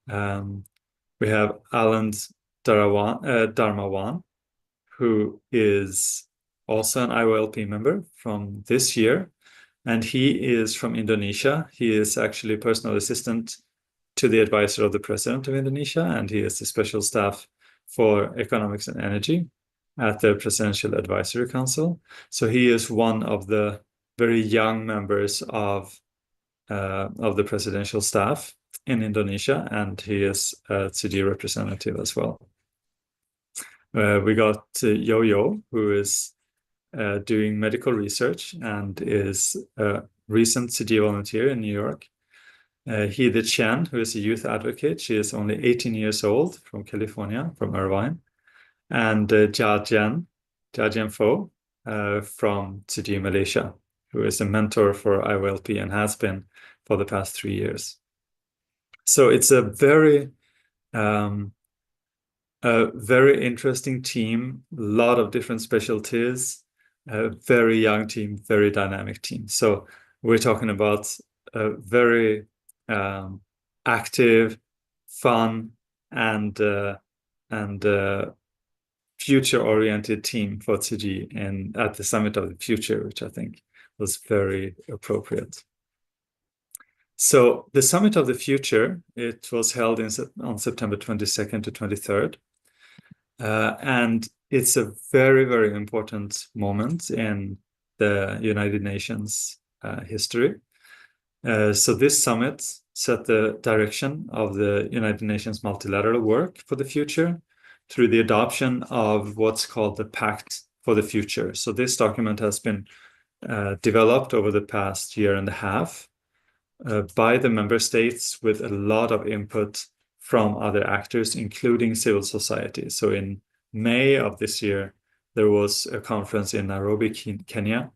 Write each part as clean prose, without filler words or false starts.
We have Alan Dharmawan, who is also an IOLP member from this year, and he is from Indonesia. He is actually personal assistant to the advisor of the president of Indonesia, and he is the special staff for economics and energy at the Presidential Advisory Council. So he is one of the very young members of the presidential staff in Indonesia, and he is a Tzu representative as well. We got Yo-Yo, who is doing medical research and is a recent Tzu volunteer in New York. Heide Chen, who is a youth advocate. She is only 18 years old, from California, from Irvine. And Jia Fo from Tzu Malaysia, who is a mentor for IOLP and has been for the past 3 years. So it's a very interesting team, a lot of different specialties, a very young team, very dynamic team. So we're talking about a very active, fun, and future-oriented team for Tzu and at the Summit of the Future, which I think was very appropriate. So the Summit of the Future, it was held on September 22nd to 23rd. And it's a very, very important moment in the United Nations history. So this summit set the direction of the United Nations multilateral work for the future through the adoption of what's called the Pact for the Future. So this document has been developed over the past year and a half by the member states with a lot of input from other actors, including civil society. So in May of this year, there was a conference in Nairobi, Kenya,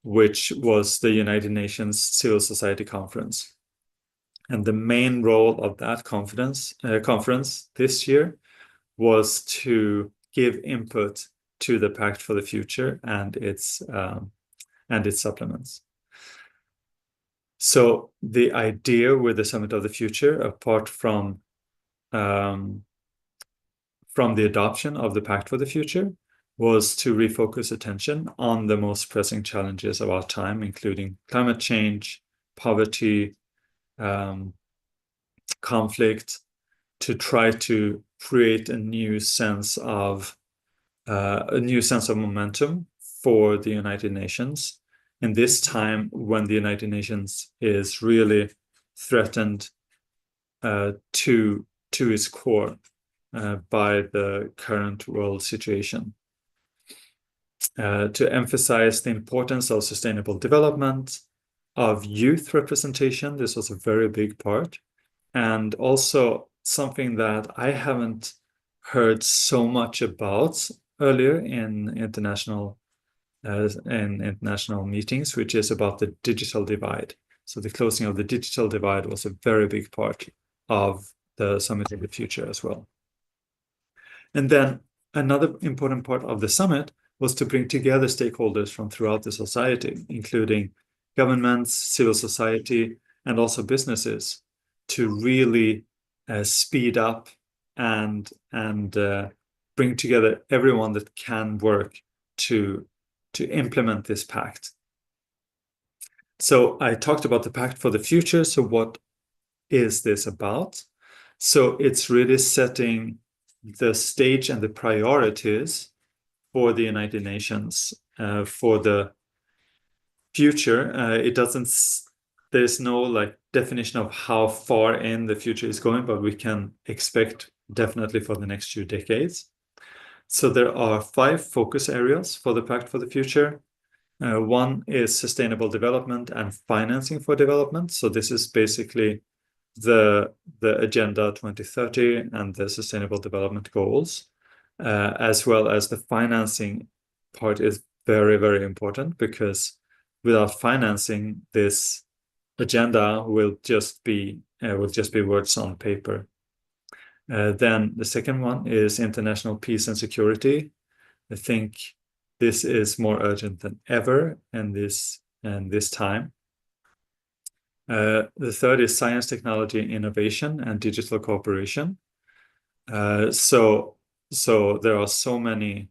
which was the United Nations Civil Society Conference. And the main role of that conference this year was to give input to the Pact for the Future and its supplements. So the idea with the Summit of the Future, apart from the adoption of the Pact for the Future, was to refocus attention on the most pressing challenges of our time, including climate change, poverty, conflict, to try to create a new sense of momentum for the United Nations in this time when the United Nations is really threatened to its core by the current world situation. To emphasize the importance of sustainable development, of youth representation, this was a very big part, and also something that I haven't heard so much about earlier in international meetings, which is about the digital divide. So the closing of the digital divide was a very big part of the Summit of the Future as well. And then another important part of the summit was to bring together stakeholders from throughout the society, including governments, civil society, and also businesses, to really speed up and bring together everyone that can work to implement this pact. So I talked about the Pact for the Future. So what is this about? So it's really setting the stage and the priorities for the United Nations for the future. There's no definition of how far in the future is going, but we can expect definitely for the next few decades. So there are 5 focus areas for the Pact for the Future. One is sustainable development and financing for development. So this is basically the Agenda 2030 and the Sustainable Development Goals, as well as the financing part is very, very important, because without financing, this agenda will just be words on paper. Then the second one is international peace and security. I think this is more urgent than ever in this time. The third is science, technology, innovation, and digital cooperation. So there are so many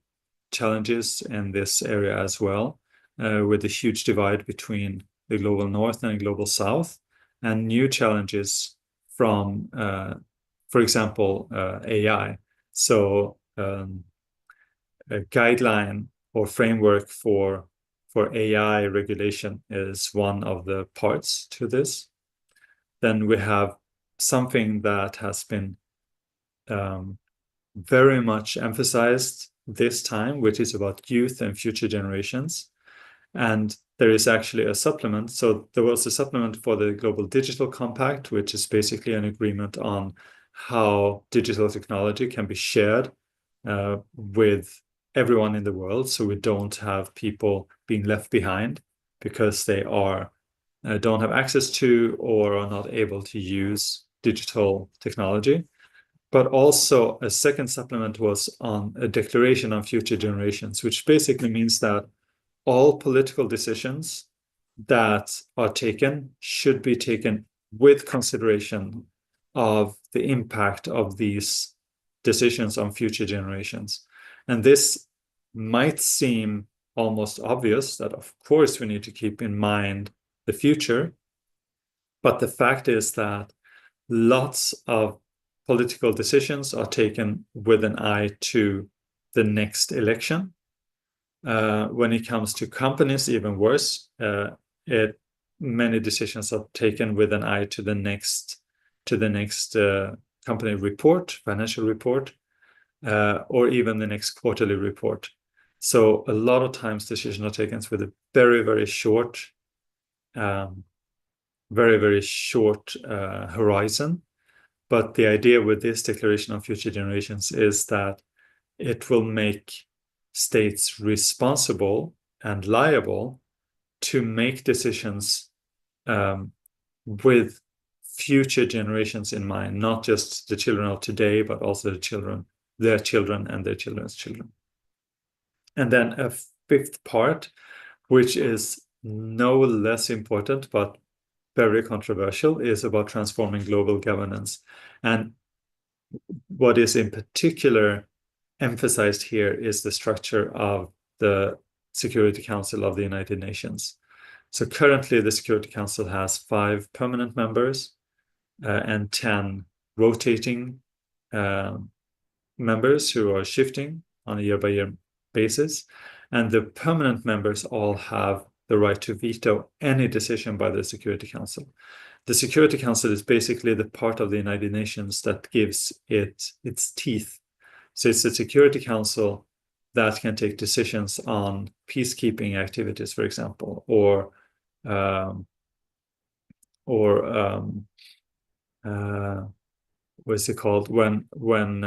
challenges in this area as well, with a huge divide between the global north and the global south, and new challenges from, for example, AI. So a guideline or framework for AI regulation is one of the parts to this. Then we have something that has been very much emphasized this time, which is about youth and future generations. And there is actually a supplement. So there was a supplement for the Global Digital Compact, which is basically an agreement on how digital technology can be shared with everyone in the world. So we don't have people being left behind because they don't have access to or are not able to use digital technology. But also a second supplement was on a declaration on future generations, which basically means that all political decisions that are taken should be taken with consideration of the impact of these decisions on future generations. And this might seem almost obvious that, of course, we need to keep in mind the future. But the fact is that lots of political decisions are taken with an eye to the next election. When it comes to companies, even worse, many decisions are taken with an eye to the next company report, financial report, or even the next quarterly report. So a lot of times decisions are taken with a very, very short, horizon. But the idea with this Declaration on Future Generations is that it will make states responsible and liable to make decisions with future generations in mind, not just the children of today, but also their children, and their children's children. And then a fifth part, which is no less important, but very controversial, is about transforming global governance. And what is in particular emphasized here is the structure of the Security Council of the United Nations. So currently the Security Council has 5 permanent members and 10 rotating members who are shifting on a year-by-year basis. And the permanent members all have the right to veto any decision by the Security Council. The Security Council is basically the part of the United Nations that gives it its teeth. So it's the Security Council that can take decisions on peacekeeping activities, for example, or what's it called when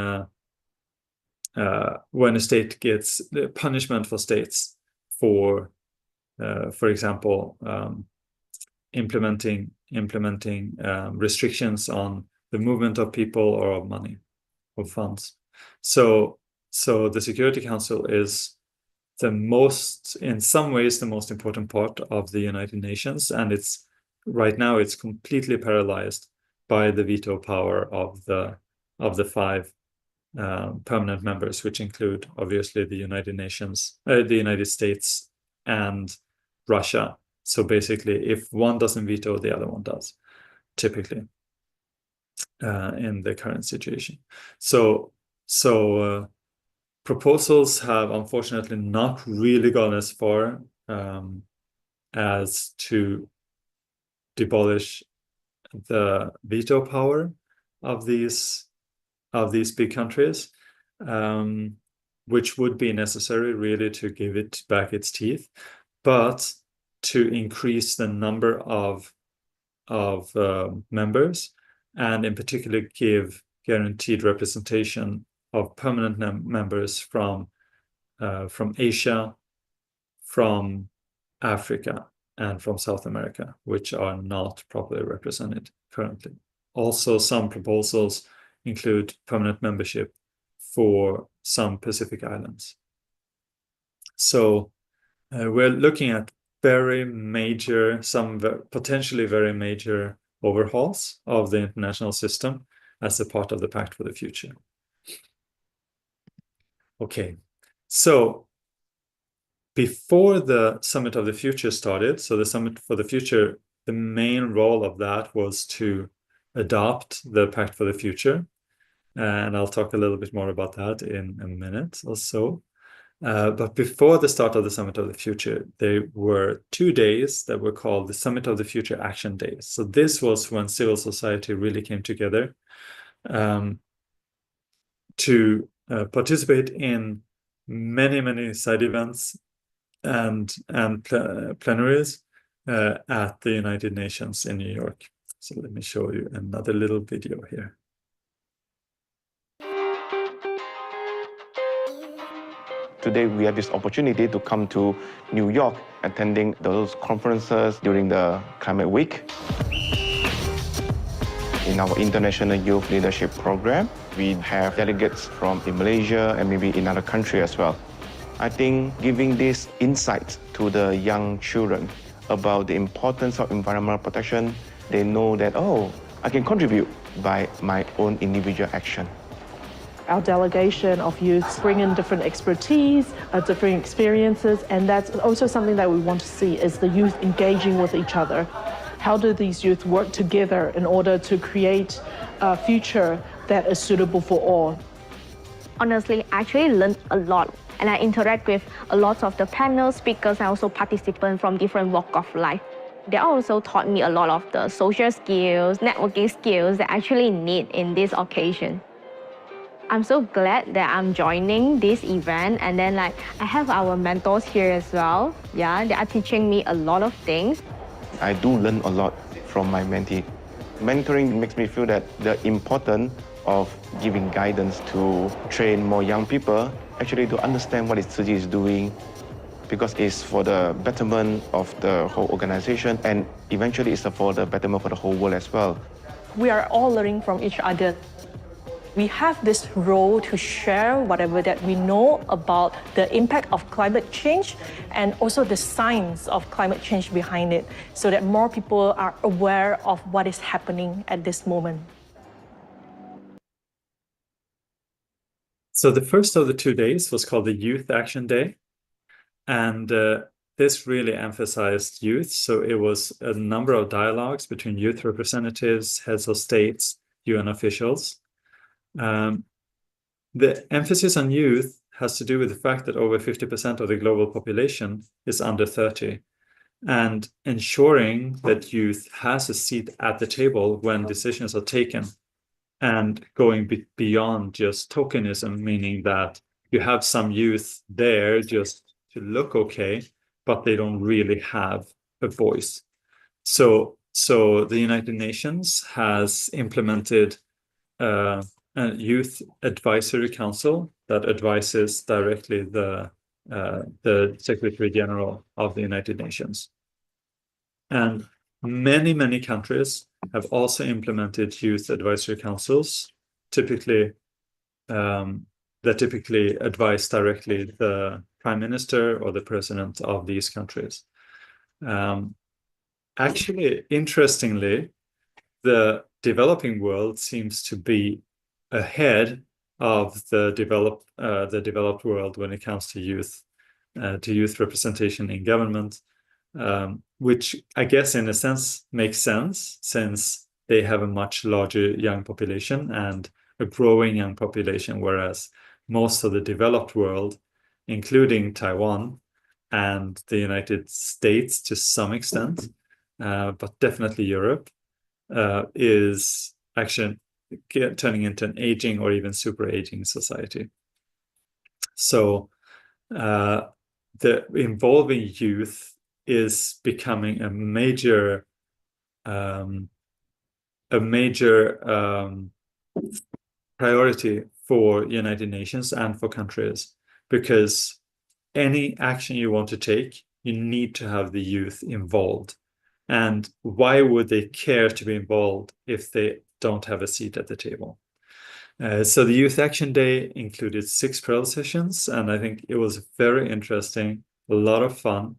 a state gets the punishment for states for example, implementing restrictions on the movement of people or of money, of funds. So the Security Council is in some ways, the most important part of the United Nations, and right now it's completely paralyzed by the veto power of the 5 permanent members, which include obviously the United Nations, the United States, and Russia. So basically, if one doesn't veto, the other one does, typically, in the current situation. So proposals have unfortunately not really gone as far as to demolish the veto power of these big countries, which would be necessary really to give it back its teeth, but to increase the number of members, and in particular give guaranteed representation of permanent members from Asia, from Africa, and from South America, which are not properly represented currently. Also, some proposals include permanent membership for some Pacific islands. So we're looking at potentially very major overhauls of the international system as a part of the Pact for the Future. Okay, so before the Summit of the Future started, so the Summit for the Future, the main role of that was to adopt the Pact for the Future. And I'll talk a little bit more about that in a minute or so. But before the start of the Summit of the Future, there were 2 days that were called the Summit of the Future Action Days. So this was when civil society really came together to participate in many side events and plenaries at the United Nations in New York. So let me show you another little video here. Today we have this opportunity to come to New York, attending those conferences during the Climate Week. In our International Youth Leadership Program, we have delegates from Malaysia and maybe in other countries as well. I think giving this insight to the young children about the importance of environmental protection, they know that, oh, I can contribute by my own individual action. Our delegation of youths bring in different expertise, different experiences, and that's also something that we want to see is the youth engaging with each other. How do these youth work together in order to create a future that is suitable for all? Honestly, I actually learned a lot, and I interact with a lot of the panel speakers and also participants from different walks of life. They also taught me a lot of the social skills, networking skills that I actually need in this occasion. I'm so glad that I'm joining this event, and then I have our mentors here as well. Yeah, they are teaching me a lot of things. I do learn a lot from my mentee. Mentoring makes me feel that the importance of giving guidance to train more young people, actually to understand what Su Ching is doing, because it's for the betterment of the whole organization, and eventually it's for the betterment for the whole world as well. We are all learning from each other. We have this role to share whatever that we know about the impact of climate change and also the science of climate change behind it, so that more people are aware of what is happening at this moment. So the first of the 2 days was called the Youth Action Day. And this really emphasized youth. So it was a number of dialogues between youth representatives, heads of states, UN officials. The emphasis on youth has to do with the fact that over 50% of the global population is under 30, and ensuring that youth has a seat at the table when decisions are taken, and going beyond just tokenism, meaning that you have some youth there just to look okay, but they don't really have a voice. So the United Nations has implemented a youth advisory council that advises directly the Secretary General of the United Nations. And many countries have also implemented youth advisory councils, typically that typically advise directly the Prime Minister or the President of these countries. Actually, interestingly, the developing world seems to be ahead of the developed world when it comes to youth representation in government, which I guess in a sense makes sense, since they have a much larger young population and a growing young population, whereas most of the developed world, including Taiwan and the United States to some extent, but definitely Europe, is actually turning into an aging or even super aging society. So the involving youth is becoming a major priority for United Nations and for countries, because any action you want to take, you need to have the youth involved. And why would they care to be involved if they don't have a seat at the table? So the Youth Action Day included 6 parallel sessions, and I think it was very interesting, a lot of fun.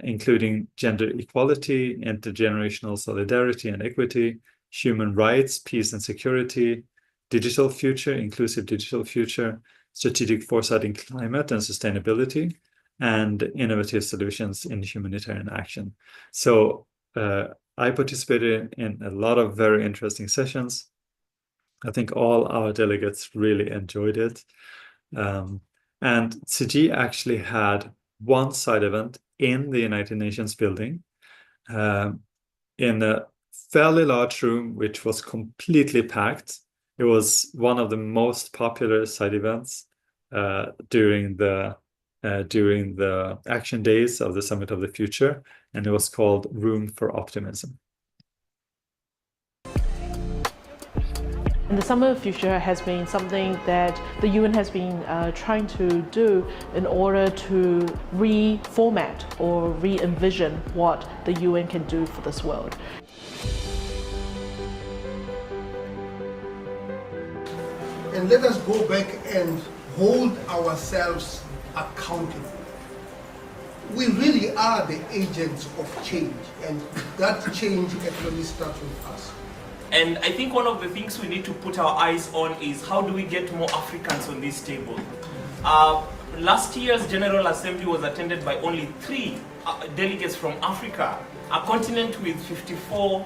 including gender equality, intergenerational solidarity and equity, human rights, peace and security, digital future, inclusive digital future, strategic foresight in climate and sustainability, and innovative solutions in humanitarian action. So I participated in a lot of very interesting sessions. I think all our delegates really enjoyed it. And Tzu Chi actually had one side event in the United Nations building in a fairly large room, which was completely packed. It was one of the most popular side events during the action days of the Summit of the Future, and it was called Room for Optimism. And the Summit of the Future has been something that the UN has been trying to do in order to reformat or re-envision what the UN can do for this world. And let us go back and hold ourselves accountable. We really are the agents of change, and that change actually starts with us. And I think one of the things we need to put our eyes on is how do we get more Africans on this table? Last year's General Assembly was attended by only 3 delegates from Africa, a continent with 54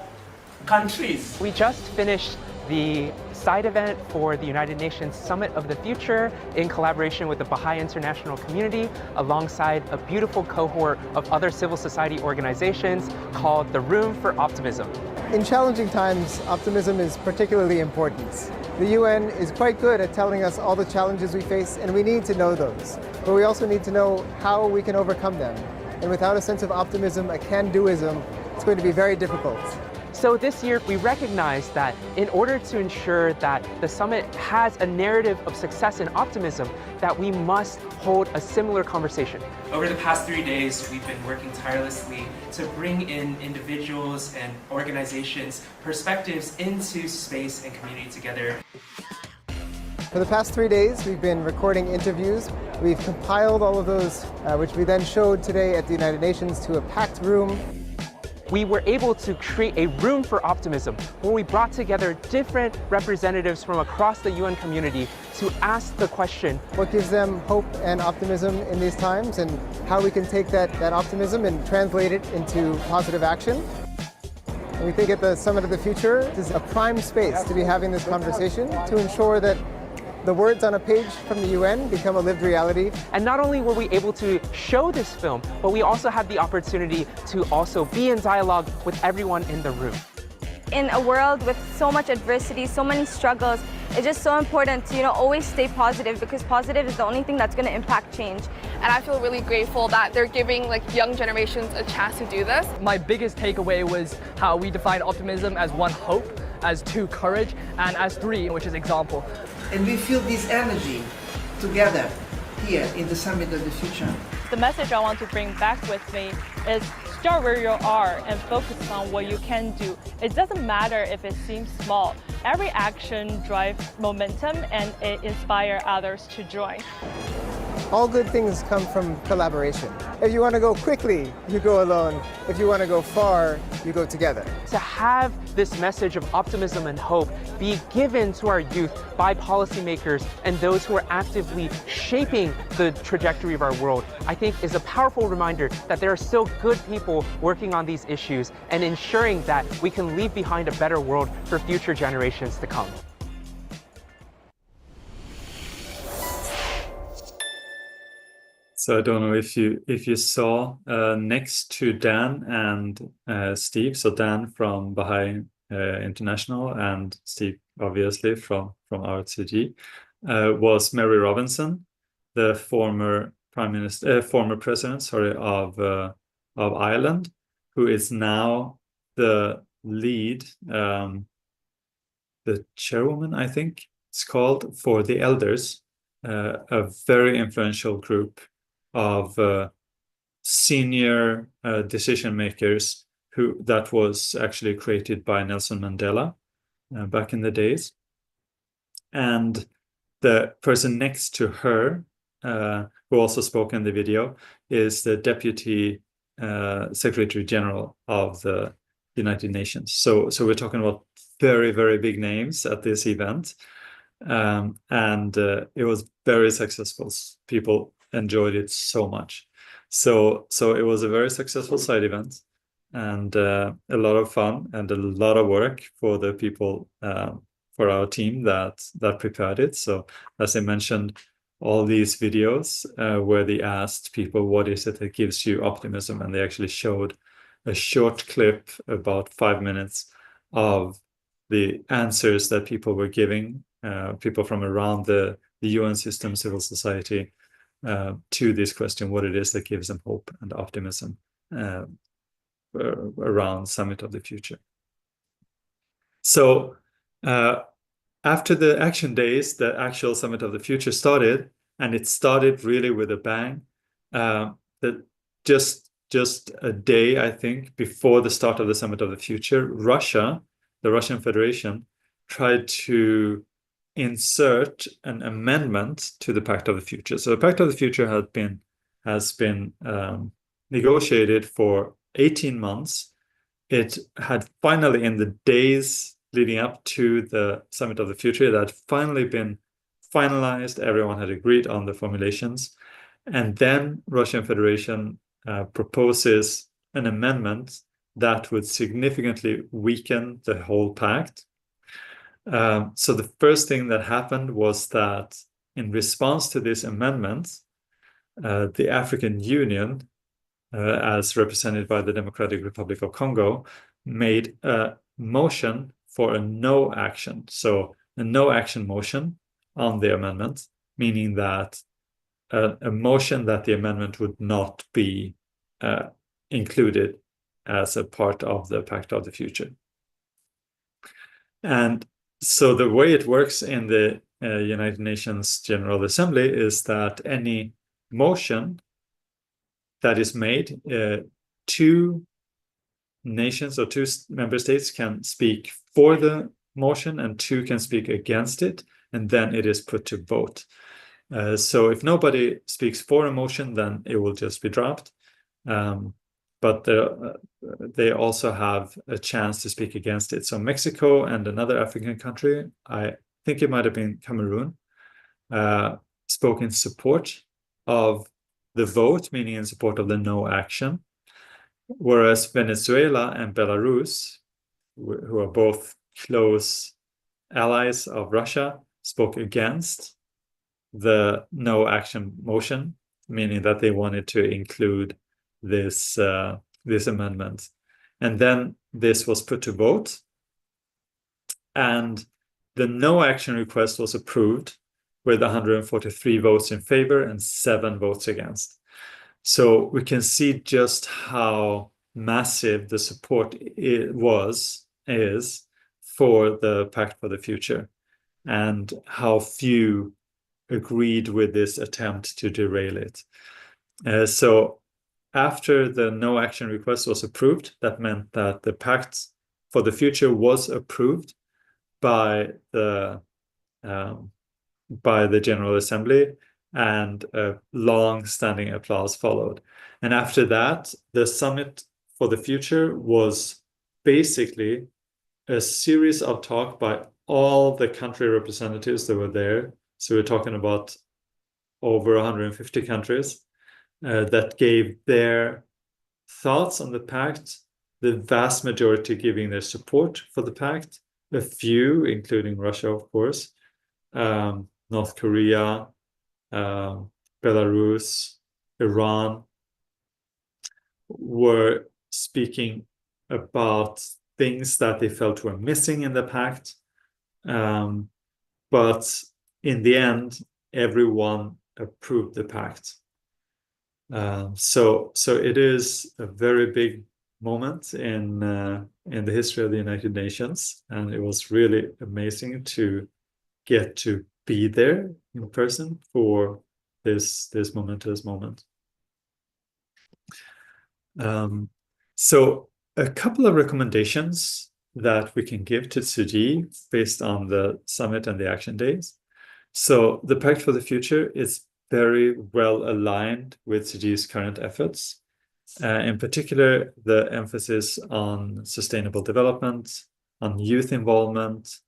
countries. We just finished the side event for the United Nations Summit of the Future in collaboration with the Baha'i International Community alongside a beautiful cohort of other civil society organizations called the Room for Optimism. In challenging times, optimism is particularly important. The UN is quite good at telling us all the challenges we face, and we need to know those. But we also need to know how we can overcome them. And without a sense of optimism, a can-doism, it's going to be very difficult. So this year, we recognize that in order to ensure that the summit has a narrative of success and optimism, that we must hold a similar conversation. Over the past 3 days, we've been working tirelessly to bring in individuals and organizations' perspectives into space and community together. For the past 3 days, we've been recording interviews. We've compiled all of those, which we then showed today at the United Nations to a packed room. We were able to create a room for optimism where we brought together different representatives from across the UN community to ask the question, what gives them hope and optimism in these times, and how we can take that optimism and translate it into positive action. And we think at the Summit of the Future, this is a prime space to be having this conversation to ensure that the words on a page from the UN become a lived reality. And not only were we able to show this film, but we also had the opportunity to also be in dialogue with everyone in the room. In a world with so much adversity, so many struggles, it's just so important to always stay positive, because positive is the only thing that's going to impact change. And I feel really grateful that they're giving young generations a chance to do this. My biggest takeaway was how we define optimism as 1, hope, as 2, courage, and as 3, which is example. And we feel this energy together here in the Summit of the Future. The message I want to bring back with me is start where you are and focus on what you can do. It doesn't matter if it seems small. Every action drives momentum and it inspires others to join. All good things come from collaboration. If you want to go quickly, you go alone. If you want to go far, you go together. To have this message of optimism and hope be given to our youth by policymakers and those who are actively shaping the trajectory of our world, I think is a powerful reminder that there are still good people working on these issues and ensuring that we can leave behind a better world for future generations to come. So I don't know if you saw next to Dan and Steve, so Dan from Baha'i International and Steve obviously from our Tzu Chi, was Mary Robinson, the former president of Ireland, who is now the lead, the chairwoman, I think it's called, for the Elders, a very influential group of senior decision makers that was actually created by Nelson Mandela back in the days. And the person next to her, who also spoke in the video, is the deputy Secretary General of the United Nations. So we're talking about very, very big names at this event. And it was very successful. People enjoyed it so much. So it was a very successful side event, and a lot of fun and a lot of work for the people, for our team that prepared it. So as I mentioned, all these videos where they asked people, what is it that gives you optimism? And they actually showed a short clip, about 5 minutes, of the answers that people were giving, people from around the UN system, civil society, to this question, what it is that gives them hope and optimism around Summit of the Future. So after the action days, the actual Summit of the Future started, and it started really with a bang. That just a day, I think, before the start of the Summit of the Future, Russia, the Russian Federation, tried to insert an amendment to the Pact of the Future. So the Pact of the Future has been negotiated for 18 months. It had finally, in the days leading up to the Summit of the Future, that had finally been finalized. Everyone had agreed on the formulations. And then Russian Federation proposes an amendment that would significantly weaken the whole pact. So the first thing that happened was that, in response to this amendment, the African Union, as represented by the Democratic Republic of Congo, made a motion for a no action. So a no action motion on the amendment, meaning that a motion that the amendment would not be included as a part of the Pact of the Future. And so the way it works in the United Nations General Assembly is that any motion that is made, two nations or two member states can speak for the motion and two can speak against it, and then it is put to vote. So if nobody speaks for a motion, then it will just be dropped. But they also have a chance to speak against it. So Mexico and another African country, I think it might have been Cameroon, spoke in support of the vote, meaning in support of the no action, whereas Venezuela and Belarus, who are both close allies of Russia, spoke against the no action motion, meaning that they wanted to include this amendment. And then this was put to vote, and the no action request was approved with 143 votes in favor and 7 votes against. So we can see just how massive the support is for the Pact for the Future, and how few agreed with this attempt to derail it. So after the no action request was approved, that meant that the Pact for the Future was approved by the General Assembly, and a long-standing applause followed. And after that, the Summit for the Future was basically a series of talks by all the country representatives that were there. So we're talking about over 150 countries that gave their thoughts on the pact, the vast majority giving their support for the pact, a few, including Russia, of course, North Korea, Belarus, Iran, were speaking about things that they felt were missing in the pact. But in the end, everyone approved the pact. So it is a very big moment in the history of the United Nations, and it was really amazing to get to be there in person for this momentous moment. So a couple of recommendations that we can give to Tzu Chi based on the summit and the action days. So the Pact for the Future is very well aligned with Tzu Chi's current efforts. In particular, the emphasis on sustainable development, on youth involvement,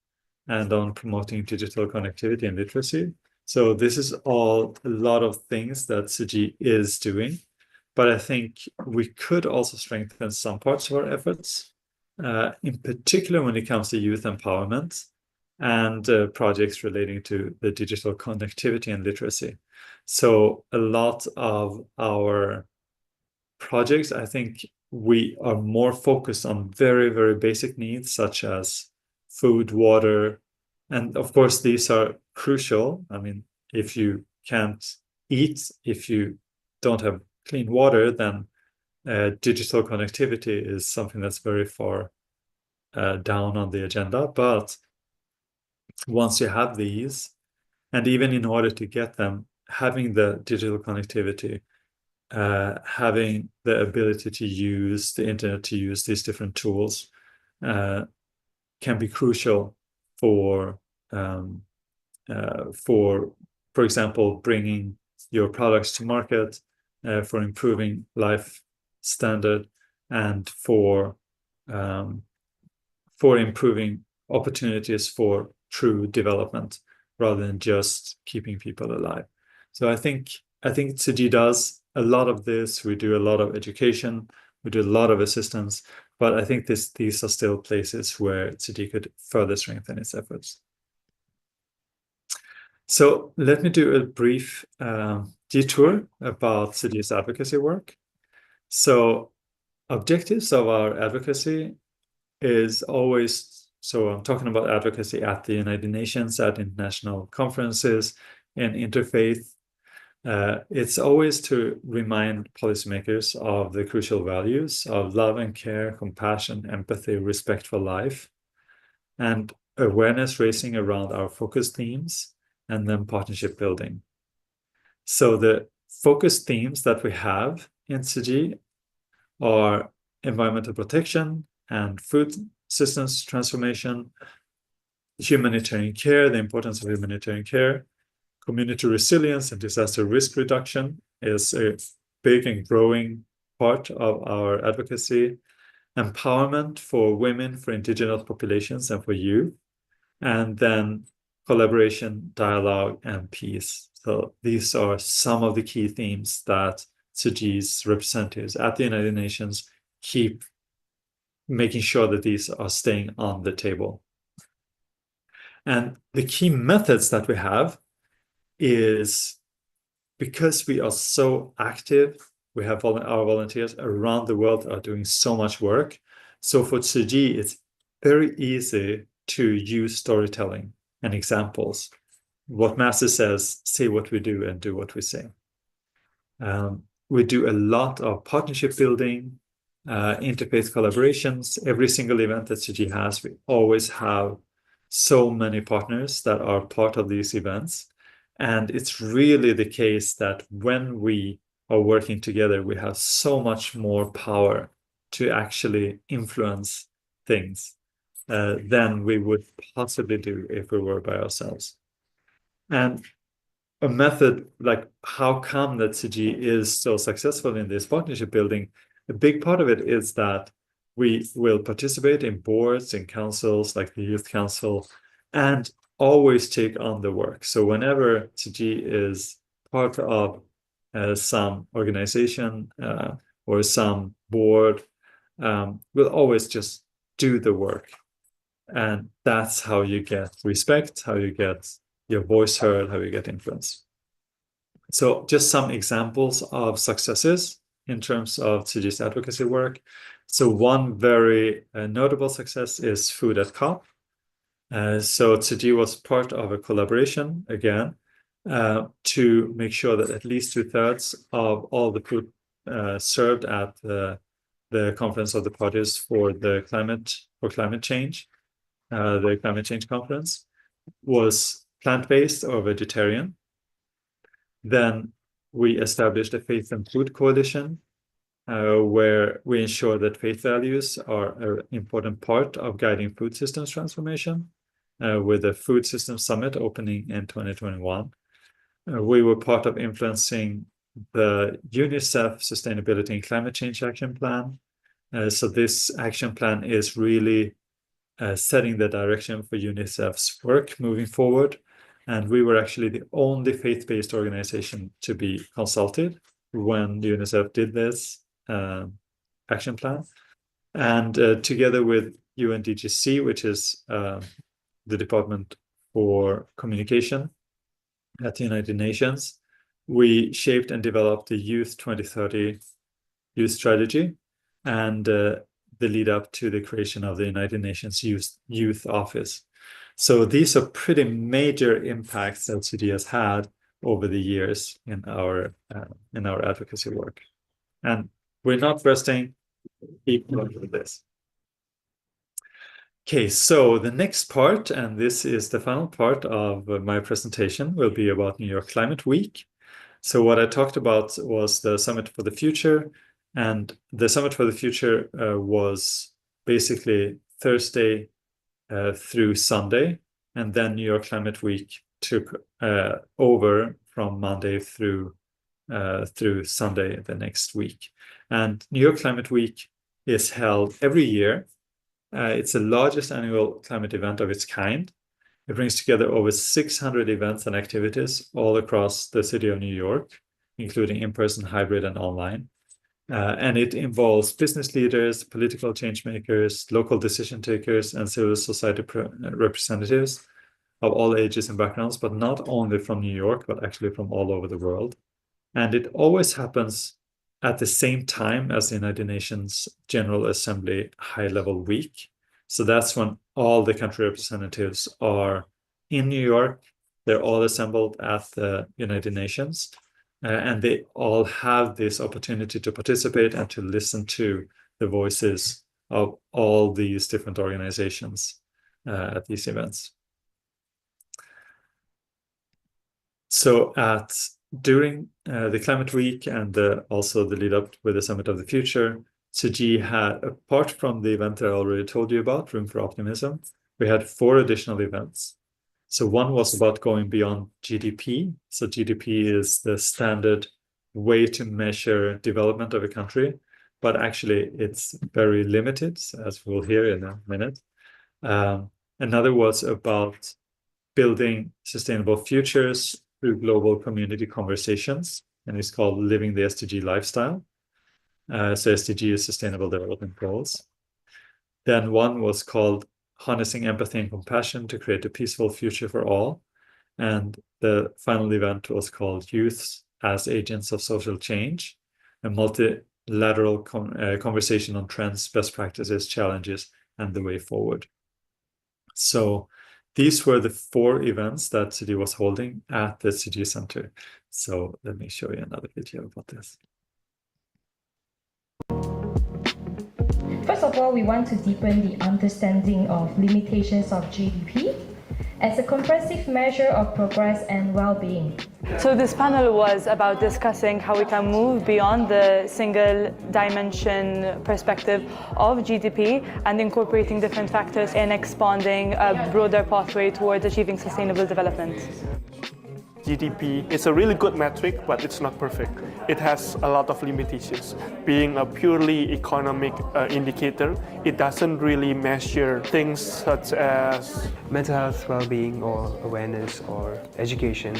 and on promoting digital connectivity and literacy. So this is all a lot of things that Su Ching is doing, but I think we could also strengthen some parts of our efforts, in particular when it comes to youth empowerment and projects relating to the digital connectivity and literacy. So a lot of our projects, I think we are more focused on very, very basic needs such as food, water, and of course these are crucial. I mean, if you can't eat, if you don't have clean water, then digital connectivity is something that's very far down on the agenda. But once you have these, and even in order to get them, having the digital connectivity, having the ability to use the internet, to use these different tools, can be crucial for example, bringing your products to market, for improving life standard, and for improving opportunities for true development rather than just keeping people alive. So I think Su Ching does a lot of this. We do a lot of education, we do a lot of assistance, but I think these are still places where Su Ching could further strengthen its efforts. So let me do a brief detour about Su Ching's advocacy work. So objectives of our advocacy is always, so I'm talking about advocacy at the United Nations, at international conferences, and interfaith. It's always to remind policymakers of the crucial values of love and care, compassion, empathy, respect for life, and awareness raising around our focus themes, and then partnership building. So the focus themes that we have in Su Ching are environmental protection and food systems transformation, humanitarian care, the importance of humanitarian care, community resilience and disaster risk reduction is a big and growing part of our advocacy, empowerment for women, for indigenous populations, and for youth, and then collaboration, dialogue, and peace. So these are some of the key themes that Su Ching's representatives at the United Nations keep making sure that these are staying on the table. And the key methods that we have is, because we are so active, we have our volunteers around the world are doing so much work. So for Su Ching, it's very easy to use storytelling and examples. What Master says, say what we do and do what we say. We do a lot of partnership building, interfaith collaborations. Every single event that Su Ching has, we always have so many partners that are part of these events. And it's really the case that when we are working together, we have so much more power to actually influence things than we would possibly do if we were by ourselves. And a method, like how come that Su Ching is so successful in this partnership building, a big part of it is that we will participate in boards and councils like the Youth Council and always take on the work. So whenever Su Ching is part of some organization or some board, we'll always just do the work. And that's how you get respect, how you get your voice heard, how you get influence. So just some examples of successes in terms of Su Ching's advocacy work. So one very notable success is Food at COP. So Su Ching was part of a collaboration, again, to make sure that at least 2/3 of all the food served at the Conference of the Parties for climate change, the climate change conference, was plant-based or vegetarian. Then we established a Faith and Food Coalition, where we ensure that faith values are an important part of guiding food systems transformation, with the Food Systems Summit opening in 2021. We were part of influencing the UNICEF Sustainability and Climate Change Action Plan. So this action plan is really setting the direction for UNICEF's work moving forward. And we were actually the only faith-based organization to be consulted when UNICEF did this action plan. And together with UNDGC, which is the Department for Communication at the United Nations, we shaped and developed the Youth 2030 Youth Strategy and the lead up to the creation of the United Nations Youth Office. So these are pretty major impacts that CG has had over the years in our advocacy work. And we're not resting, keep going with this. Okay, so the next part, and this is the final part of my presentation, will be about New York Climate Week. So what I talked about was the Summit for the Future, and the Summit for the Future was basically Thursday through Sunday, and then New York Climate Week took over from Monday through Sunday the next week. And New York Climate Week is held every year. It's the largest annual climate event of its kind. It brings together over 600 events and activities all across the city of New York, including in-person, hybrid, and online. And it involves business leaders, political change makers, local decision takers, and civil society representatives of all ages and backgrounds, but not only from New York, but actually from all over the world. And it always happens at the same time as the United Nations General Assembly High-Level Week. So that's when all the country representatives are in New York. They're all assembled at the United Nations, and they all have this opportunity to participate and to listen to the voices of all these different organizations at these events. So during the Climate Week and also the lead up with the Summit of the Future, Tzu had, apart from the event that I already told you about, Room for Optimism, we had 4 additional events. So one was about going beyond GDP. So GDP is the standard way to measure development of a country, but actually it's very limited, as we'll hear in a minute. Another was about building sustainable futures through global community conversations, and it's called Living the SDG Lifestyle. So SDG is Sustainable Development Goals. Then one was called Harnessing Empathy and Compassion to Create a Peaceful Future for All. And the final event was called Youth as Agents of Social Change, a multilateral conversation on trends, best practices, challenges, and the way forward. So these were the 4 events that CG was holding at the CG Center. So let me show you another video about this. First of all, we want to deepen the understanding of limitations of GDP as a comprehensive measure of progress and well-being. So this panel was about discussing how we can move beyond the single dimension perspective of GDP and incorporating different factors in expanding a broader pathway towards achieving sustainable development. GDP is a really good metric, but it's not perfect. It has a lot of limitations. Being a purely economic indicator, it doesn't really measure things such as mental health, well-being, or awareness, or education,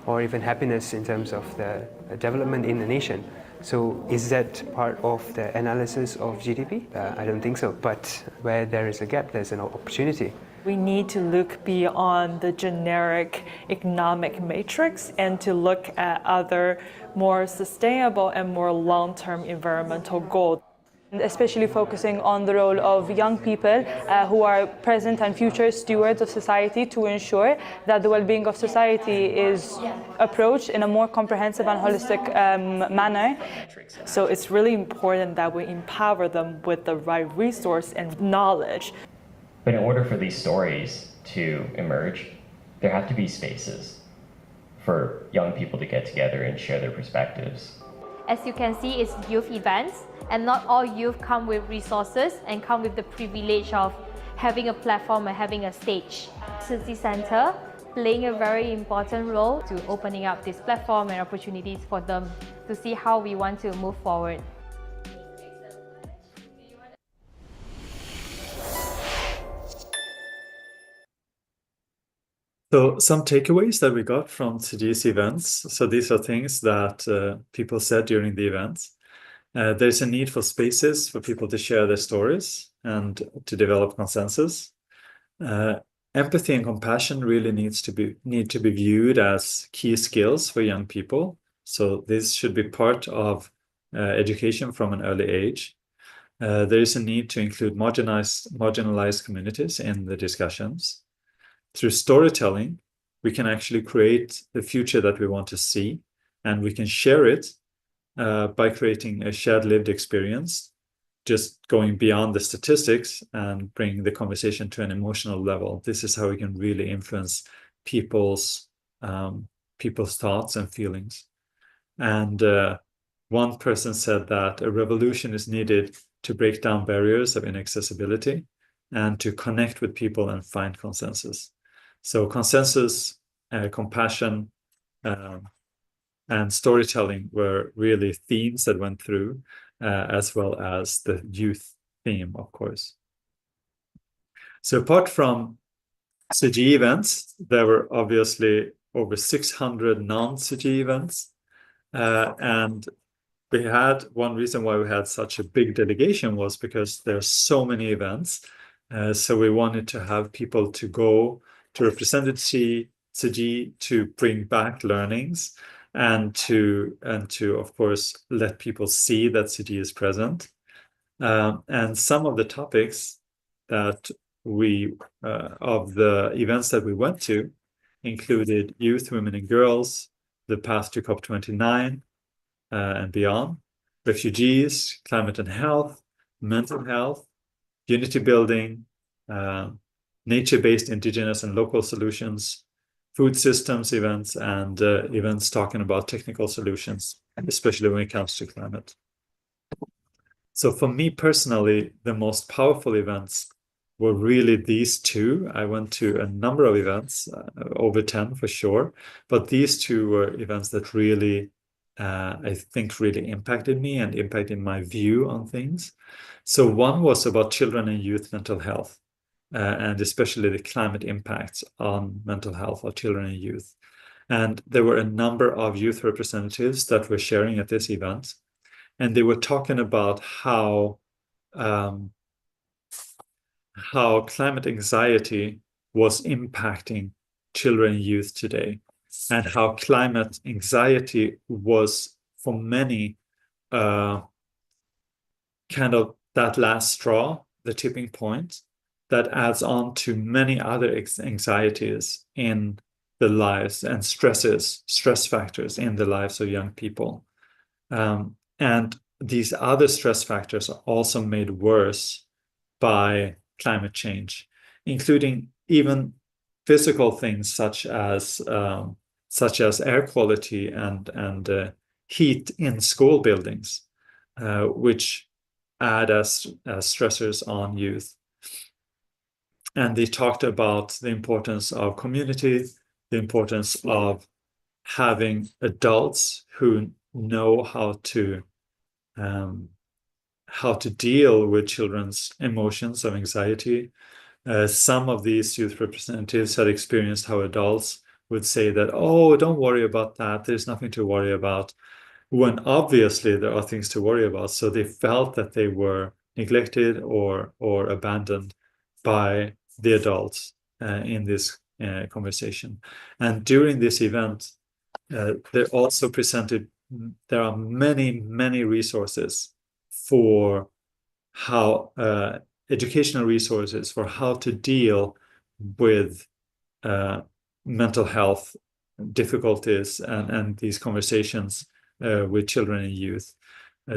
or even happiness in terms of the development in the nation. So is that part of the analysis of GDP? I don't think so, but where there is a gap, there's an opportunity. We need to look beyond the generic economic matrix and to look at other more sustainable and more long-term environmental goals, especially focusing on the role of young people who are present and future stewards of society to ensure that the well-being of society is approached in a more comprehensive and holistic manner. So it's really important that we empower them with the right resource and knowledge. But in order for these stories to emerge, there have to be spaces for young people to get together and share their perspectives. As you can see, it's youth events, and not all youth come with resources and come with the privilege of having a platform and having a stage. City Center playing a very important role to opening up this platform and opportunities for them to see how we want to move forward. So some takeaways that we got from today's events. So these are things that people said during the events. There's a need for spaces for people to share their stories and to develop consensus. Empathy and compassion really need to be viewed as key skills for young people. So this should be part of education from an early age. There is a need to include marginalized communities in the discussions. Through storytelling, we can actually create the future that we want to see, and we can share it by creating a shared lived experience, just going beyond the statistics and bring the conversation to an emotional level. This is how we can really influence people's thoughts and feelings. And one person said that a revolution is needed to break down barriers of inaccessibility and to connect with people and find consensus. So consensus, compassion, and storytelling were really themes that went through, as well as the youth theme, of course. So apart from Su Ching events, there were obviously over 600 non-Su Ching events. And we had one reason why we had such a big delegation was because there are so many events. So we wanted to have people to go to represent the Su Ching, to bring back learnings, and to of course let people see that Su Ching is present. And some of the topics that we of the events that we went to included youth, women and girls, the path to COP29 and beyond, refugees, climate and health, mental health, unity building, nature-based indigenous and local solutions, food systems events, and events talking about technical solutions, especially when it comes to climate. So for me personally, the most powerful events were really these two. I went to a number of events, over 10 for sure, but these two were events that really, I think really impacted me and impacted my view on things. So one was about children and youth mental health, and especially the climate impacts on mental health of children and youth. And there were a number of youth representatives that were sharing at this event, and they were talking about how climate anxiety was impacting children and youth today, and how climate anxiety was for many kind of that last straw, the tipping point that adds on to many other anxieties in the lives and stress factors in the lives of young people. And these other stress factors are also made worse by climate change, including even physical things such as air quality and heat in school buildings, which add as stressors on youth. And they talked about the importance of community, the importance of having adults who know how to deal with children's emotions of anxiety. Some of these youth representatives had experienced how adults would say that, oh, don't worry about that, there's nothing to worry about, when obviously there are things to worry about. So they felt that they were neglected or abandoned by the adults in this conversation. And during this event, they also presented, there are many resources for how educational resources for how to deal with mental health difficulties and these conversations with children and youth.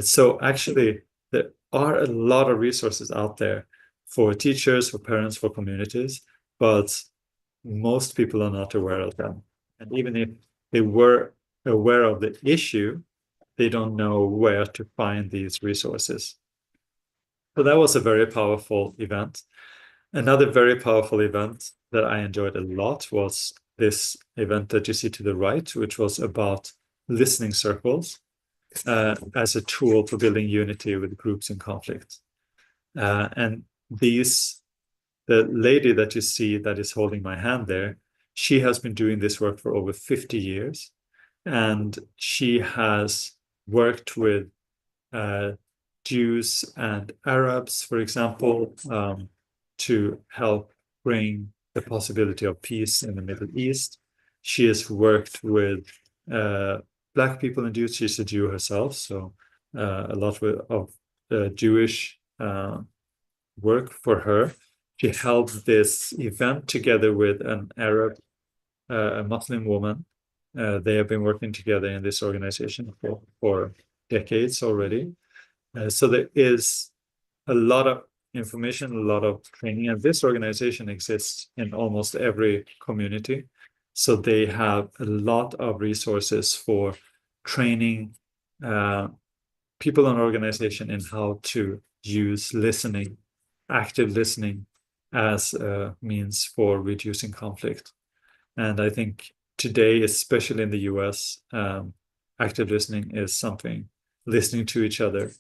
So actually, there are a lot of resources out there for teachers, for parents, for communities, but most people are not aware of them. And even if they were aware of the issue, they don't know where to find these resources. So that was a very powerful event. Another very powerful event that I enjoyed a lot was this event that you see to the right, which was about listening circles as a tool for building unity with groups in conflict. And the lady that you see that is holding my hand there, she has been doing this work for over 50 years. And she has worked with Jews and Arabs, for example, to help bring the possibility of peace in the Middle East. She has worked with Black people and Jews. She's a Jew herself, so a lot of Jewish work for her. She held this event together with an Arab, a Muslim woman. They have been working together in this organization for decades already. So there is a lot of information, a lot of training, and this organization exists in almost every community. So they have a lot of resources for training people in organization in how to use listening, active listening, as a means for reducing conflict. And I think today, especially in the US, active listening is something, listening to each other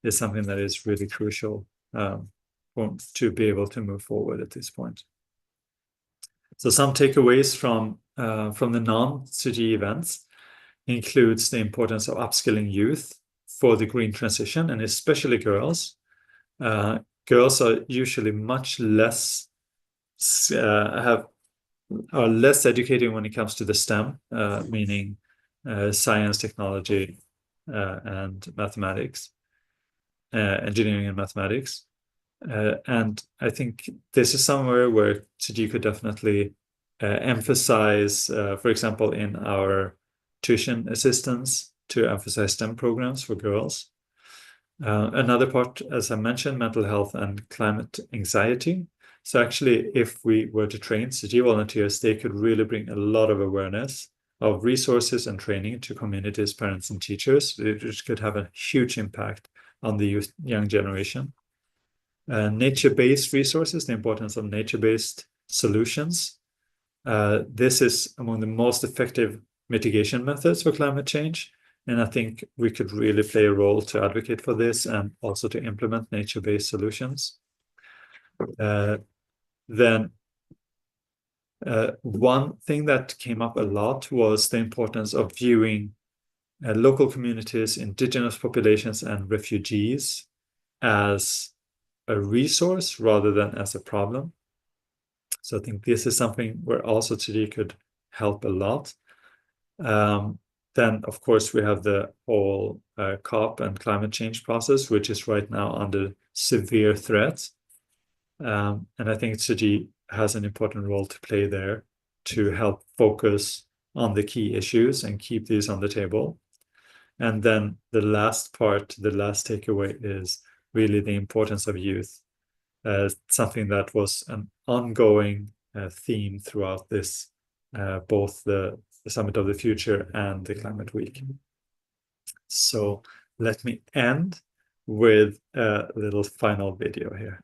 is something that is really crucial to be able to move forward at this point. So some takeaways from the non-Tzu Chi events includes the importance of upskilling youth for the green transition, and especially girls. Girls are usually much less are less educated when it comes to the STEM, meaning science, technology, and mathematics, engineering and mathematics. And I think this is somewhere where Tzu Chi could definitely emphasize, for example, in our tuition assistance, to emphasize STEM programs for girls. Another part, as I mentioned, mental health and climate anxiety. So actually, if we were to train Tzu Chi volunteers, they could really bring a lot of awareness of resources and training to communities, parents, and teachers, which could have a huge impact on the young generation. Nature-based resources, the importance of nature-based solutions. This is among the most effective mitigation methods for climate change. And I think we could really play a role to advocate for this and also to implement nature-based solutions. Then one thing that came up a lot was the importance of viewing local communities, indigenous populations, and refugees as a resource rather than as a problem. So I think this is something where also Tzu Chi could help a lot. Then, of course, we have the whole COP and climate change process, which is right now under severe threat. And I think Tzu Chi has an important role to play there to help focus on the key issues and keep these on the table. And then the last part, the last takeaway, is really the importance of youth, something that was an ongoing theme throughout this, both the Summit of the Future and the Climate Week. So let me end with a little final video here.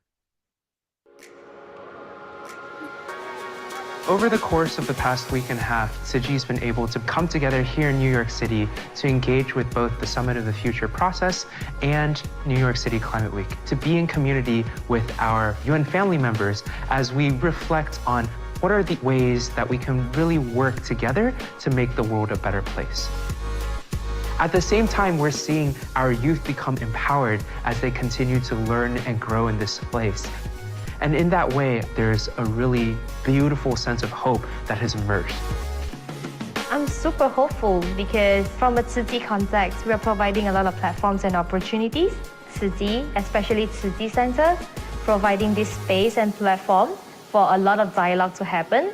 Over the course of the past week and a half, Tzu Chi's been able to come together here in New York City to engage with both the Summit of the Future process and New York City Climate Week, to be in community with our UN family members as we reflect on what are the ways that we can really work together to make the world a better place. At the same time, we're seeing our youth become empowered as they continue to learn and grow in this place. And in that way, there's a really beautiful sense of hope that has emerged. I'm super hopeful because from a Tzu Chi context, we're providing a lot of platforms and opportunities. Tzu Chi, especially Tzu Chi Center, providing this space and platform for a lot of dialogue to happen.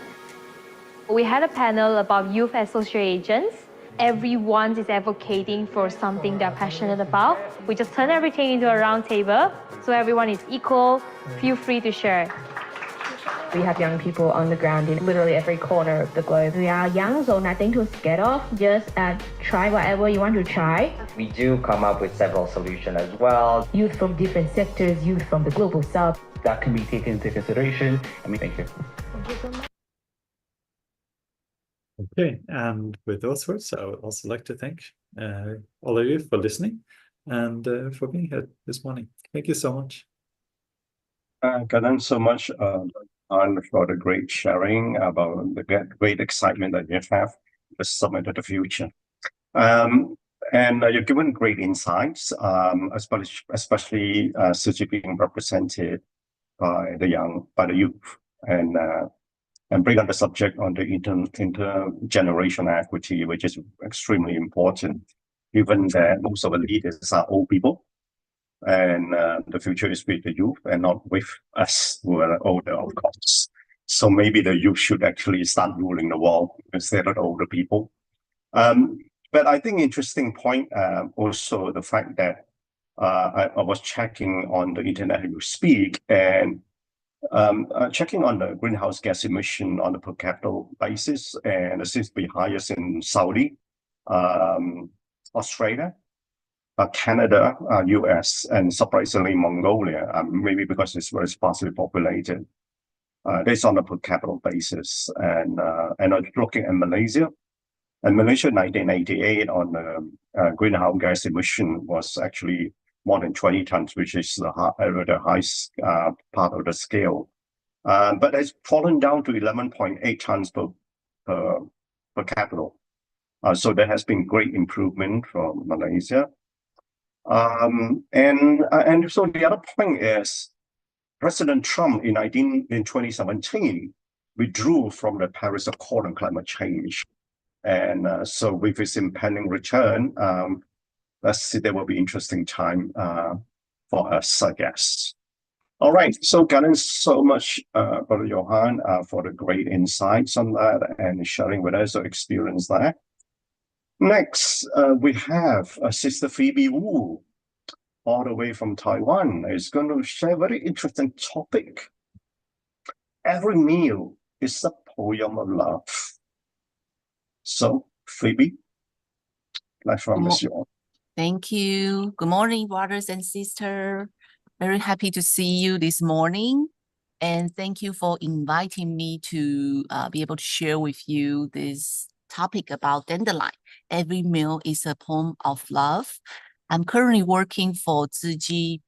We had a panel about youth associations. Everyone is advocating for something they're passionate about. We just turn everything into a round table, so everyone is equal. Feel free to share. We have young people on the ground in literally every corner of the globe. We are young, so nothing to scared of. Just try whatever you want to try. We do come up with several solutions as well. Youth from different sectors, youth from the global south. That can be taken into consideration. Thank you. Thank you so much. Okay, and with those words, I would also like to thank all of you for listening and for being here this morning. Thank you so much. Thanks so much, Johan, for the great sharing about the great excitement that you have the summit of the future. And you've given great insights, especially Su Ching being represented by the youth, and bring on the subject on the intergenerational equity, which is extremely important, given that most of the leaders are old people. And the future is with the youth and not with us who are older, of course. So maybe the youth should actually start ruling the world instead of the older people. But I think interesting point also the fact that I was checking on the internet as you speak, and checking on the greenhouse gas emission on a per capita basis, and it seems to be highest in Saudi, Australia, Canada, US, and surprisingly Mongolia, maybe because it's very sparsely populated. That's on a per capita basis. And I'm looking at Malaysia. And Malaysia in 1988 on the greenhouse gas emission was actually more than 20 tons, which is the highest part of the scale. But it's fallen down to 11.8 tons per capita. So there has been great improvement from Malaysia. And so the other point is President Trump in 2017 withdrew from the Paris Accord on climate change. And so with his impending return, let's see, there will be interesting time for us, I guess. All right, so thanks so much, Brother Johan, for the great insights on that and sharing with us your experience there. Next, we have Sister Phoebe Wu, all the way from Taiwan, is going to share a very interesting topic. Every meal is a poem of love. So, Phoebe, platform is yours. Thank you. Good morning, brothers and sisters. Very happy to see you this morning. And thank you for inviting me to be able to share with you this topic about dandelion. Every meal is a poem of love. I'm currently working for Ziji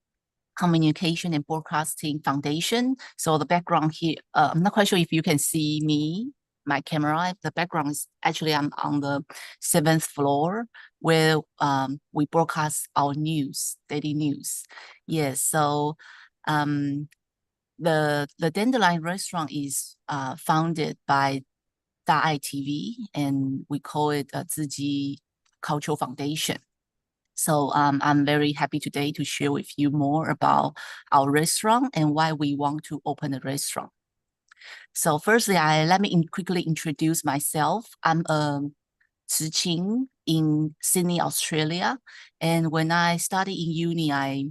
Communication and Broadcasting Foundation. So the background here, I'm not quite sure if you can see me, my camera. The background is actually I'm on the 7th floor where we broadcast our news, daily news. Yes, so the Dandelion restaurant is founded by Da'ai TV, and we call it Ziji Cultural Foundation. So I'm very happy today to share with you more about our restaurant and why we want to open a restaurant. So firstly, let me quickly introduce myself. I'm Su Ching in Sydney, Australia. And when I studied in uni, I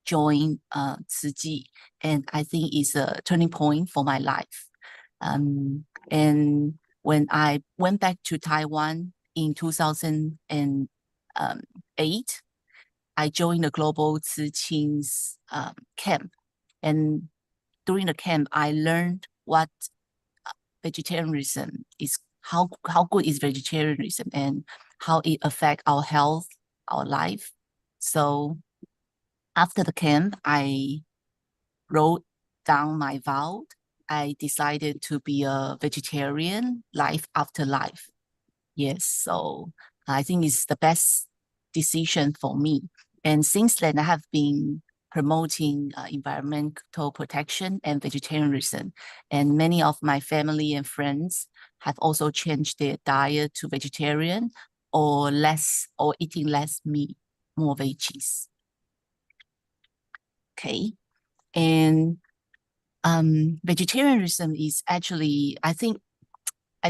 joined Ziji, and I think it's a turning point for my life. And when I went back to Taiwan in 2008, I joined the Global Su Ching's camp. And during the camp, I learned what vegetarianism is, how good is vegetarianism and how it affects our health, our life. So after the camp, I wrote down my vow. I decided to be a vegetarian life after life. Yes, so I think it's the best decision for me. And since then, I have been promoting environmental protection and vegetarianism. And many of my family and friends have also changed their diet to vegetarian or eating less meat, more veggies. Okay, and vegetarianism is actually, I think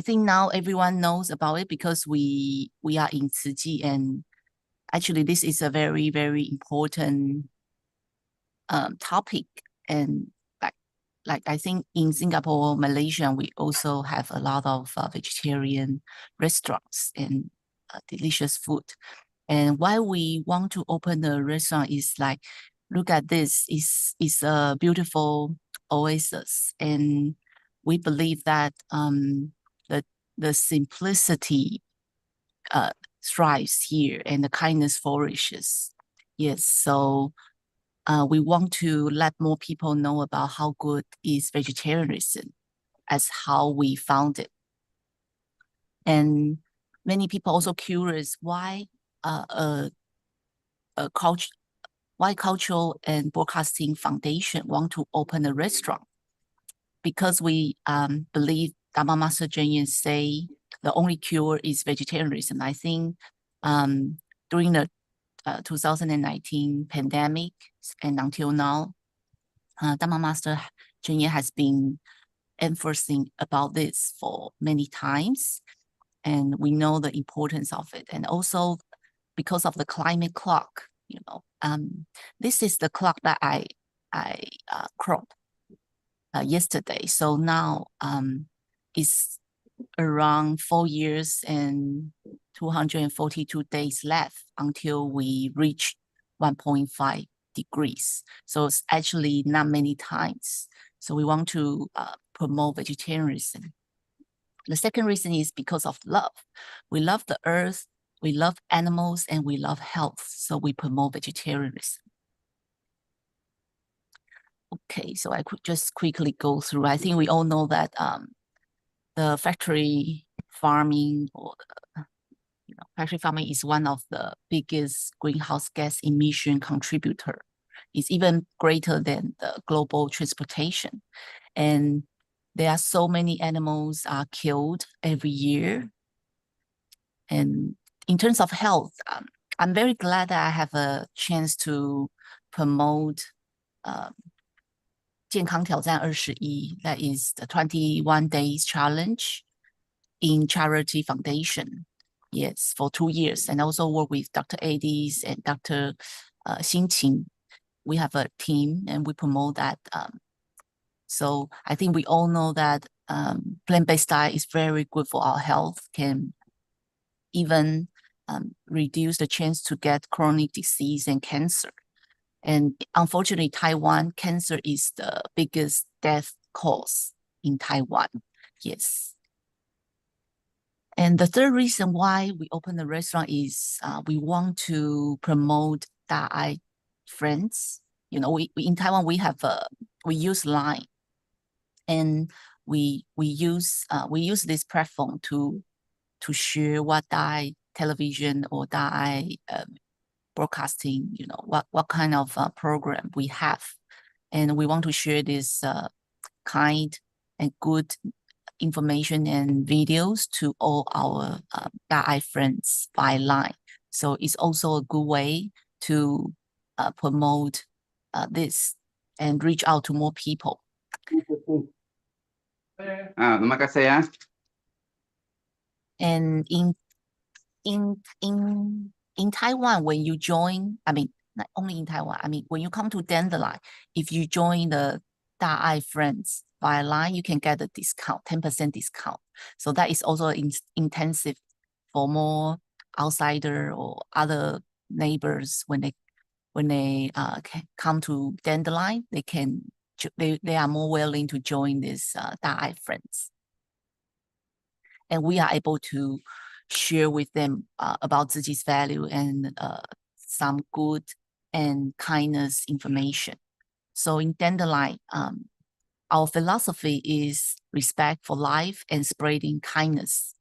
now everyone knows about it because we are in Ziji, and actually this is a very, very important topic. And like I think in Singapore, Malaysia, we also have a lot of vegetarian restaurants and delicious food. And why we want to open a restaurant is like, look at this, it's a beautiful oasis. And we believe that the simplicity thrives here and the kindness flourishes. Yes, so we want to let more people know about how good is vegetarianism as how we found it. And many people also curious why why Cultural and Broadcasting Foundation want to open a restaurant. Because we believe Dharma Master Cheng say the only cure is vegetarianism. I think during the 2019 pandemic and until now, Dharma Master Cheng has been emphasizing about this for many times, and we know the importance of it. And also because of the climate clock, you know, this is the clock that I cropped yesterday. So now it's around 4 years and 242 days left until we reach 1.5 degrees. So it's actually not many times. So we want to promote vegetarianism. The second reason is because of love. We love the earth, we love animals, and we love health. So we promote vegetarianism. Okay, so I could just quickly go through. I think we all know that the factory farming or factory farming is one of the biggest greenhouse gas emission contributor. It's even greater than the global transportation. And there are so many animals are killed every year. And in terms of health, I'm very glad that I have a chance to promote 健康挑战21, that is the 21 days challenge in Charity Foundation. Yes, for 2 years, and also work with Dr. Adis and Dr. Su Ching. We have a team and we promote that. So I think we all know that plant-based diet is very good for our health, can even reduce the chance to get chronic disease and cancer. And unfortunately, Taiwan, cancer is the biggest death cause in Taiwan. Yes. And the third reason why we opened the restaurant is we want to promote Da'ai friends. You know, we in Taiwan, we use Line, and we use this platform to share what Da'ai television or Da'ai broadcasting, you know, what kind of program we have. And we want to share this kind and good information and videos to all our Da'ai friends by Line. So it's also a good way to promote this and reach out to more people. Terima kasih ya. And in Taiwan, when you join, I mean, not only in Taiwan, I mean, when you come to Dandelion, if you join the Da'ai friends via Line, you can get a discount, 10% discount. So that is also intensive for more outsider or other neighbors when they come to Dandelion, they are more willing to join this Da'ai friends. And we are able to share with them about Ziji's value and some good and kindness information. So in Dandelion, our philosophy is respect for life and spreading kindness.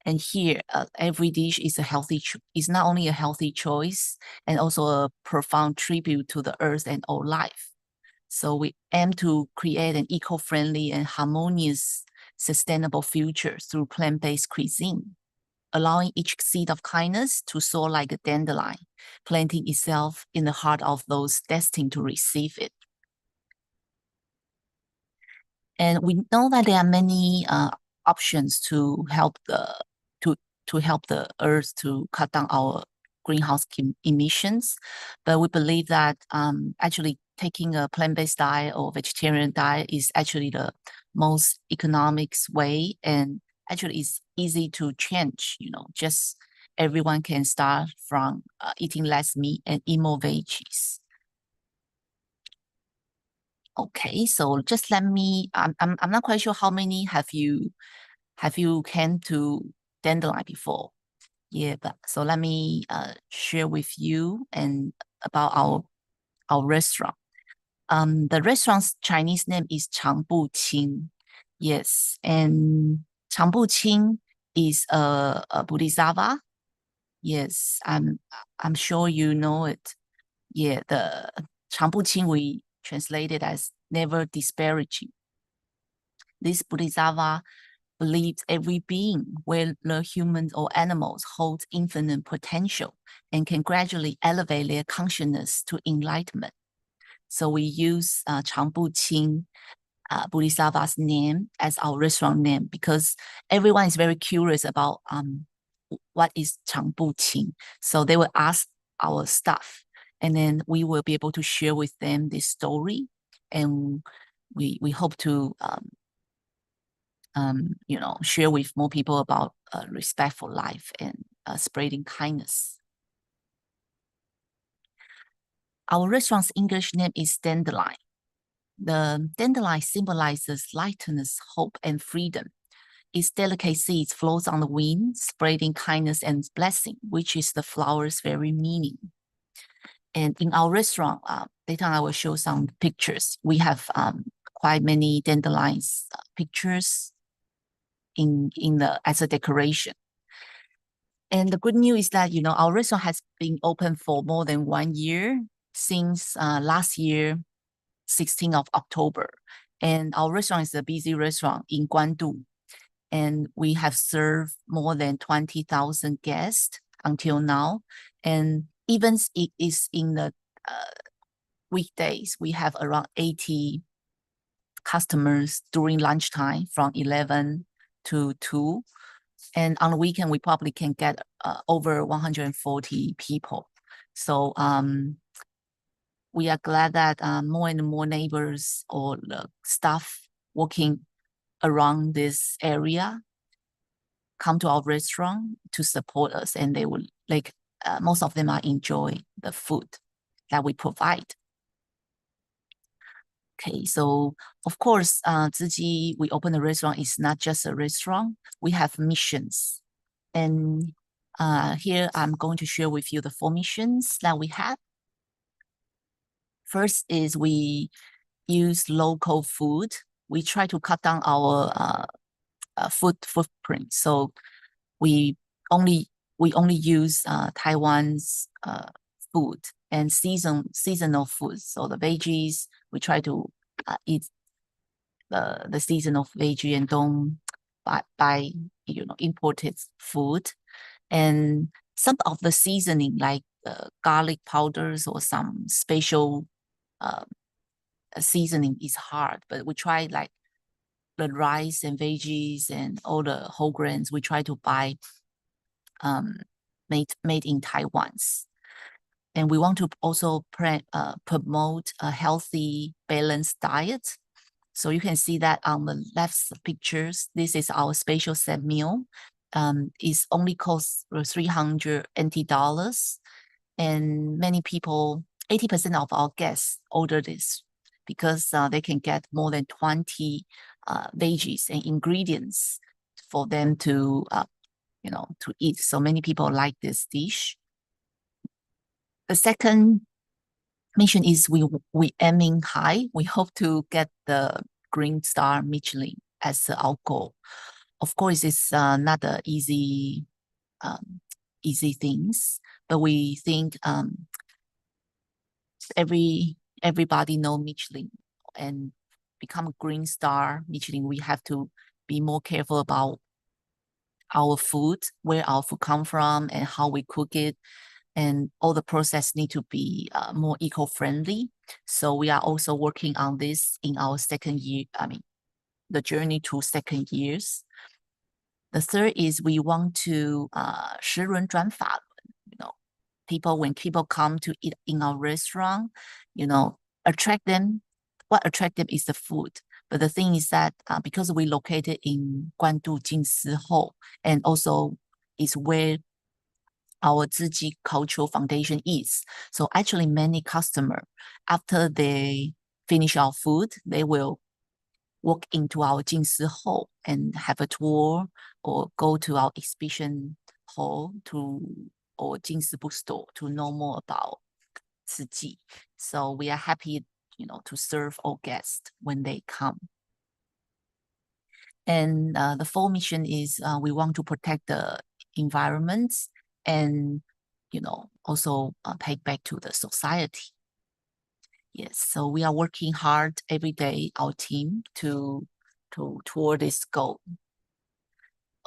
And here, every dish is is not only a healthy choice and also a profound tribute to the earth and all life. So we aim to create an eco-friendly and harmonious sustainable future through plant-based cuisine, allowing each seed of kindness to soar like a dandelion, planting itself in the heart of those destined to receive it. And we know that there are many options to help the earth to cut down our greenhouse emissions, but we believe that actually taking a plant-based diet or vegetarian diet is actually the most economic way, and actually it's easy to change. You know, just everyone can start from eating less meat and eat more veggies. Okay, so just let me, I'm not quite sure how many have you Have you came to Dandelion before? Yeah, but so let me share with you and about our restaurant. The restaurant's Chinese name is Changbu Qing. Yes, and Changbu Qing is a bodhisattva. Yes, I'm sure you know it. Yeah, the Changbu Qing we translated as never disparaging. This bodhisattva believes every being, whether humans or animals, holds infinite potential and can gradually elevate their consciousness to enlightenment. So we use Changbu Qing, Bodhisattva's name, as our restaurant name because everyone is very curious about what is Changbu Qing. So they will ask our staff, and then we will be able to share with them this story, and we hope to share with more people about respectful life and spreading kindness. Our restaurant's English name is Dandelion. The dandelion symbolizes lightness, hope, and freedom. Its delicate seeds float on the wind, spreading kindness and blessing, which is the flower's very meaning. And in our restaurant, later on I will show some pictures. We have quite many dandelions pictures as a decoration. And the good news is that our restaurant has been open for more than 1 year since last year, 16th of October. And our restaurant is a busy restaurant in Guandu. And we have served more than 20,000 guests until now. And even it is in the weekdays, we have around 80 customers during lunchtime from 11 to 2. And on the weekend, we probably can get over 140 people. So we are glad that more and more neighbors or the staff working around this area come to our restaurant to support us, and they will most of them are enjoy the food that we provide. Okay, so of course, Ziji, we open a restaurant is not just a restaurant. We have missions. And here I'm going to share with you the 4 missions that we have. First is we use local food. We try to cut down our food footprint. So we only use Taiwan's food and seasonal food. So the veggies, we try to eat the seasonal veggie and don't buy imported food. And some of the seasoning like garlic powders or some special seasoning is hard, but we try like the rice and veggies and all the whole grains. We try to buy made in Taiwan. And we want to also promote a healthy, balanced diet. So you can see that on the left pictures, this is our special set meal. It's only costs $300 NT. And many people, 80% of our guests order this because they can get more than 20 veggies and ingredients for them to eat. So many people like this dish. The second mission is we aiming high. We hope to get the Green Star Michelin as our goal. Of course, it's not the easy things, but we think everybody know Michelin and become a Green Star Michelin. We have to be more careful about our food, where our food come from, and how we cook it. And all the process need to be more eco-friendly. So we are also working on this in our second year, the journey to second years. The third is we want to 十轮转法轮, when people come to eat in our restaurant, attract them. What attract them is the food. But the thing is that because we located in Guandu Jinsihou, and also is where our Ziji Cultural Foundation is. So actually many customers, after they finish our food, they will walk into our Jingsi Hall and have a tour, or go to our exhibition hall or Jingsi bookstore to know more about Tzu Chi. So we are happy, to serve all guests when they come. And the fourth mission is we want to protect the environment and, also pay back to the society. Yes, so we are working hard every day, our team, toward this goal.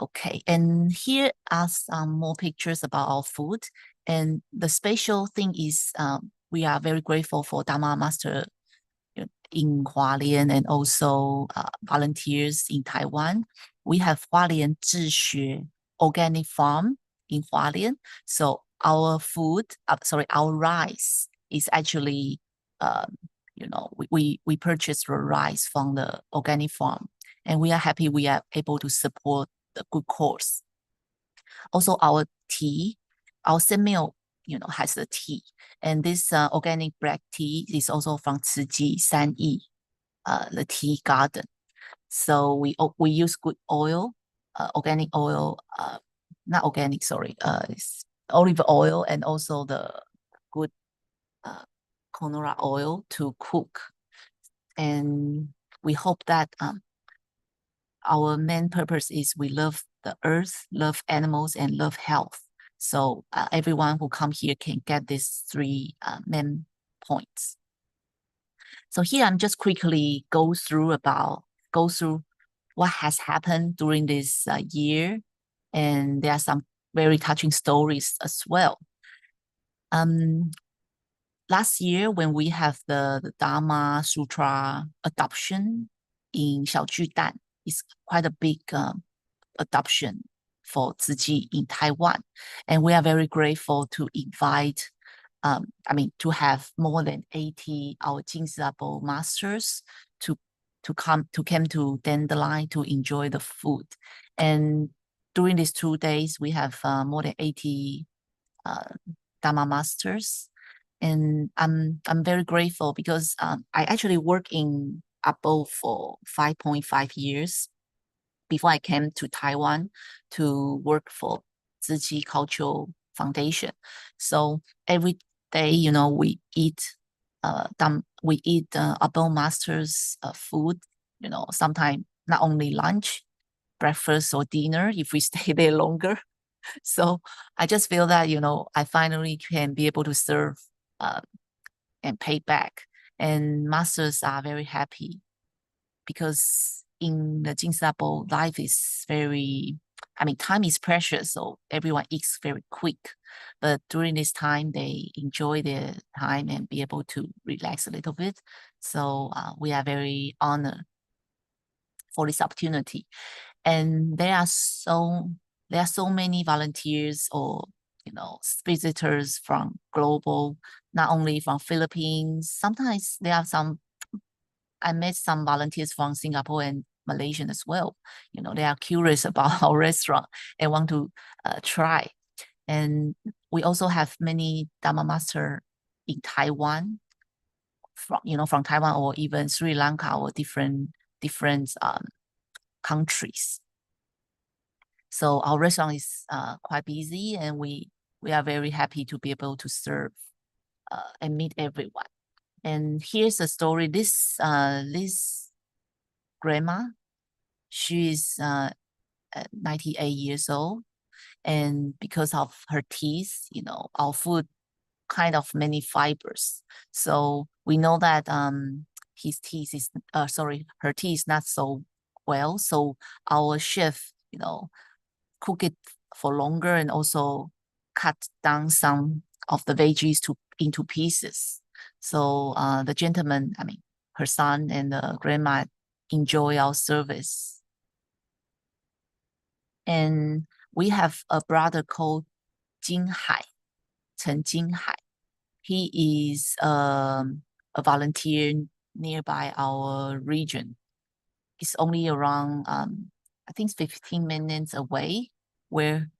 Okay, and here are some more pictures about our food. And the special thing is we are very grateful for Dharma Master in Hualien and also volunteers in Taiwan. We have Hualien Zhixue Organic Farm in Hualien. So our food, our rice is actually, we purchase the rice from the organic farm, and we are happy we are able to support the good cause. Also, our tea, our semi-meal, has the tea, and this organic black tea is also from Tzu Chi Sanyi, the tea garden. So we use good oil, organic oil, not organic, sorry, it's olive oil, and also the good canola oil to cook. And we hope that our main purpose is we love the earth, love animals, and love health. So everyone who come here can get these three main points. So here I'm just quickly go through what has happened during this year, and there are some very touching stories as well. Last year, when we have the Dharma Sutra adoption in Xiaojudan, it's quite a big adoption for Tzu Chi in Taiwan. And we are very grateful to invite, to have more than 80 our Jingsi masters to come to Dandelion to enjoy the food. And during these 2 days, we have more than 80 Dharma masters. And I'm very grateful because I actually worked in Awall for 5.5 years before I came to Taiwan to work for Tzu Chi Cultural Foundation. So every day, we eat Awall masters food, sometimes not only lunch, breakfast or dinner if we stay there longer. So I just feel that, I finally can be able to serve and pay back. And masters are very happy because in the Jingsi, life is time is precious, so everyone eats very quick. But during this time, they enjoy their time and be able to relax a little bit. So we are very honored for this opportunity. And there are so many volunteers or visitors from global, not only from Philippines. Sometimes I met some volunteers from Singapore and Malaysia as well. They are curious about our restaurant and want to try. And we also have many Dharma master in Taiwan, from Taiwan or even Sri Lanka or different countries. So our restaurant is quite busy, and we are very happy to be able to serve and meet everyone. And here's a story. This grandma, she is 98 years old, and because of her teeth, our food kind of many fibers. So we know that her teeth is not so well. So our chef, cook it for longer and also cut down some of the veggies into pieces. So the gentleman, her son and the grandma enjoy our service. And we have a brother called Chen Jinghai. He is a volunteer nearby our region. It's only around, I think 15 minutes away where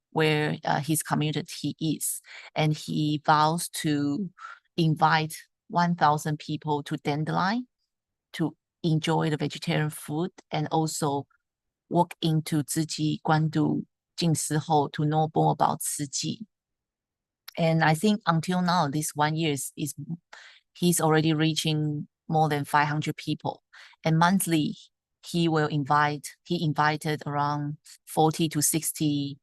his community is. And he vows to invite 1,000 people to Dandelion to enjoy the vegetarian food and also walk into Tzu Chi Guandu Jing Si Ho to know more about Tzu Chi. And I think until now, this 1 year he's already reaching more than 500 people. And monthly, he invited around 40 to 60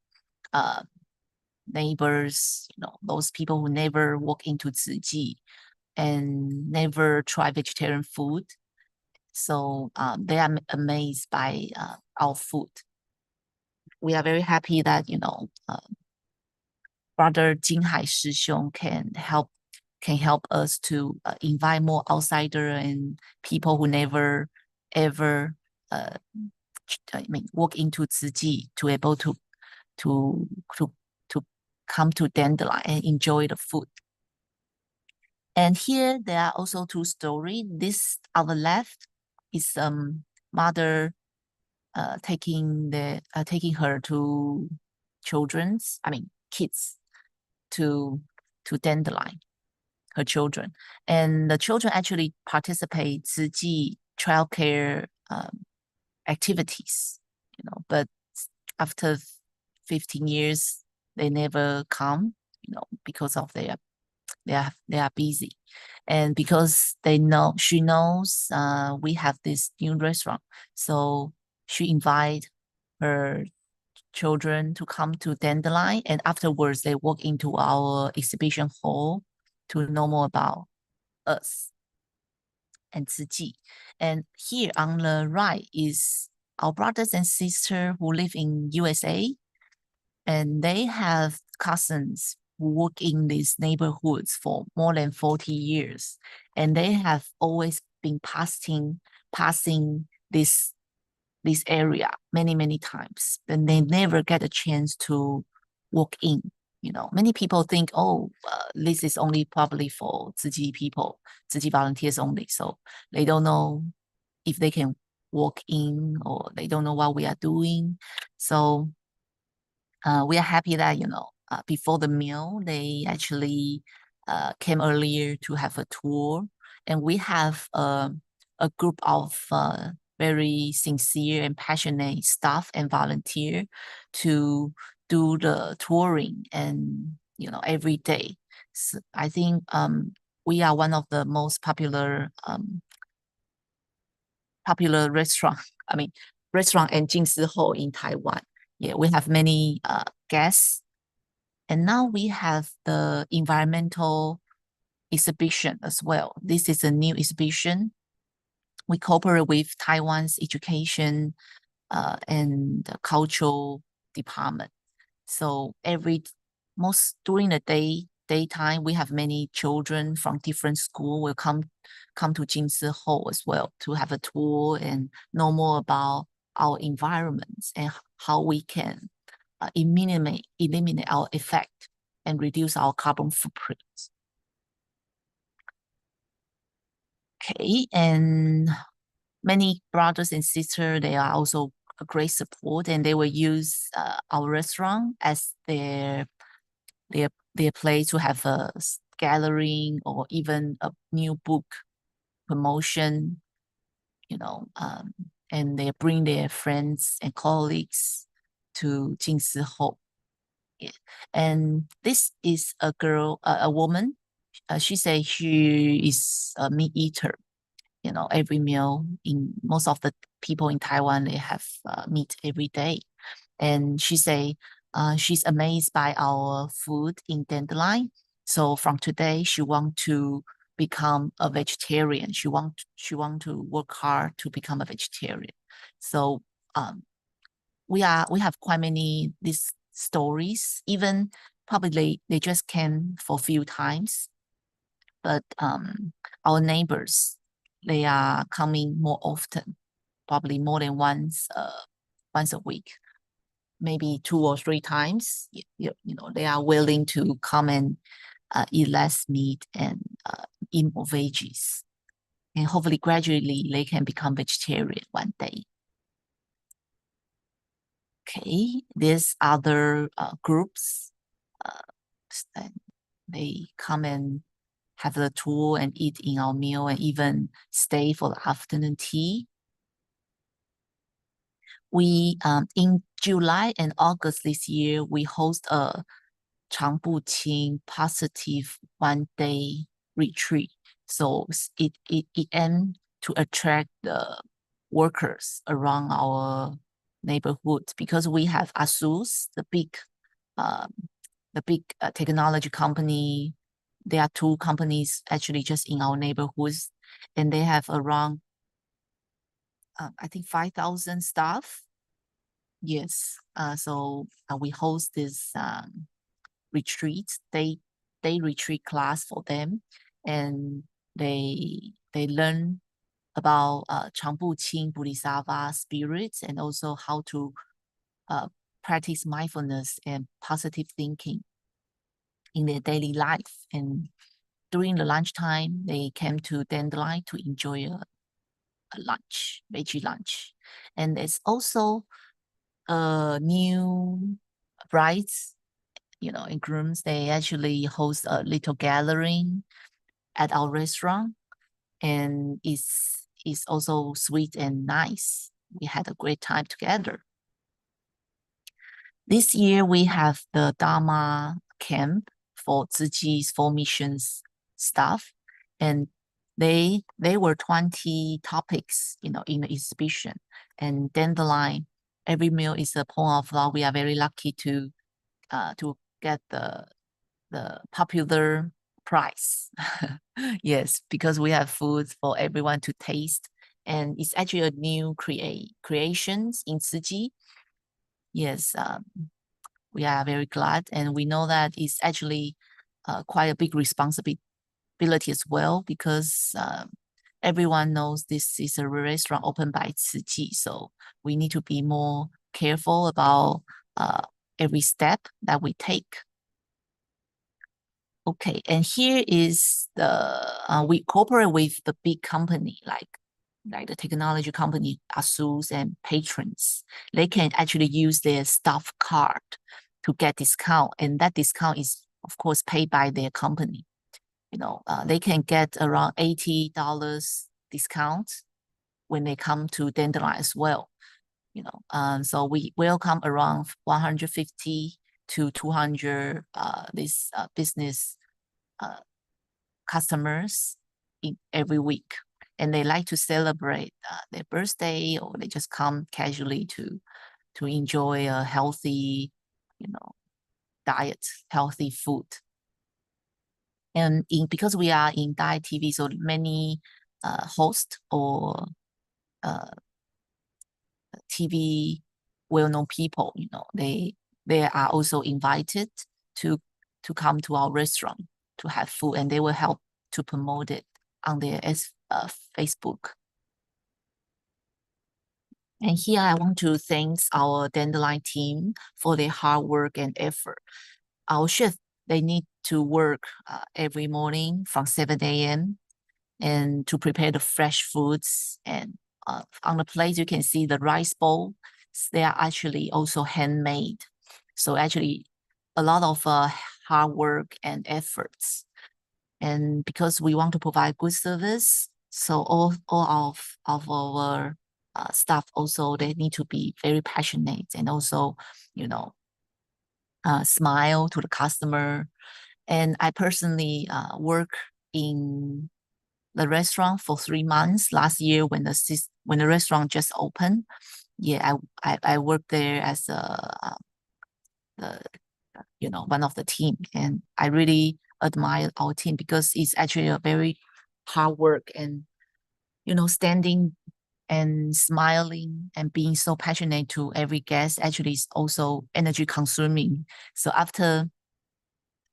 neighbors, those people who never walk into Tzu Chi and never try vegetarian food. So they are amazed by our food. We are very happy that, Brother Jinghai Shishong can help us to invite more outsider and people who never ever walk into Tzu Chi to able to come to Dandelion and enjoy the food. And here there are also two stories. This on the left is mother taking her to kids to Dandelion, her children, and the children actually participate Tzu Chi childcare activities, but after 15 years they never come, because of they are busy, and because she knows we have this new restaurant, so she invite her children to come to Dandelion, and afterwards they walk into our exhibition hall to know more about us and Tzu Chi. And here on the right is our brothers and sisters who live in USA, and they have cousins who work in these neighborhoods for more than 40 years, and they have always been passing this area many times, and they never get a chance to walk in. Many people think, this is only probably for Tzu Chi people, Tzu Chi volunteers only, so they don't know if they can walk in, or they don't know what we are doing. So we are happy that before the meal they actually came earlier to have a tour, and we have a group of very sincere and passionate staff and volunteer to do the touring, and every day. So I think we are one of the most popular restaurant and Jing Si Ho in Taiwan. Yeah, we have many guests, and now we have the environmental exhibition as well. This is a new exhibition. We cooperate with Taiwan's education and the cultural department. So during the daytime, we have many children from different schools will come to Jing Si Ho as well to have a tour and know more about our environments and how we can eliminate our effect and reduce our carbon footprint. Okay, and many brothers and sisters, they are also a great support, and they will use our restaurant as their place to have a gathering or even a new book promotion, and they bring their friends and colleagues to Jing Si Ho. Yeah. And this is a woman. She says she is a meat eater. Every meal, in most of the people in Taiwan, they have meat every day. And she say she's amazed by our food in Dandelion. So from today, she want to become a vegetarian. She want to work hard to become a vegetarian. So we have quite many these stories. Even probably they just came for a few times, but our neighbors, they are coming more often, probably more than once a week, maybe 2 or 3 times. They are willing to come and eat less meat and eat more veggies, and hopefully gradually they can become vegetarian one day. Okay, these other groups, they come and have the tour and eat in our meal and even stay for the afternoon tea. We in July and August this year, we host a 长步轻 positive 1-day retreat. So it aims to attract the workers around our neighborhood because we have ASUS, the big technology company. There are 2 companies actually just in our neighborhoods, and they have around I think 5,000 staff. Yes, so we host this retreat, day retreat class for them, and they learn about 长步轻 Bodhisattva spirits and also how to practice mindfulness and positive thinking in their daily life. And during the lunchtime, they came to Dandelion to enjoy a lunch, veggie lunch. And it's also a new brides, and grooms. They actually host a little gathering at our restaurant, and it's also sweet and nice. We had a great time together. This year we have the Dharma camp for Tzu Chi's 4 missions staff, and they were 20 topics, in the exhibition. And Dandelion, every meal is a point of love. We are very lucky to get the popular prize. Yes, because we have food for everyone to taste, and it's actually a new creations in Tzu Chi. Yes, we are very glad, and we know that it's actually quite a big responsibility as well, because everyone knows this is a restaurant opened by Tzu Chi, so we need to be more careful about every step that we take. Okay, and here is we cooperate with the big company like the technology company ASUS and patrons. They can actually use their staff card to get discount, and that discount is of course paid by their company. They can get around $80 discount when they come to Dandelion as well. So we welcome around 150 to 200 business customers every week, and they like to celebrate their birthday, or they just come casually to enjoy a healthy, diet, healthy food. And because we are in Dai TV, so many hosts or TV well-known people, they are also invited to come to our restaurant to have food, and they will help to promote it on their Facebook. And here I want to thank our Dandelion team for their hard work and effort. Our chefs, they need to work every morning from 7 a.m. and to prepare the fresh foods. And on the plate, you can see the rice bowl. They are actually also handmade. So actually a lot of hard work and efforts. And because we want to provide good service, so all of our staff also, they need to be very passionate and also, smile to the customer. And I personally work in the restaurant for 3 months last year when the restaurant just opened. Yeah, I worked there as one of the team, and I really admire our team because it's actually a very hard work, and standing and smiling and being so passionate to every guest actually is also energy consuming. So after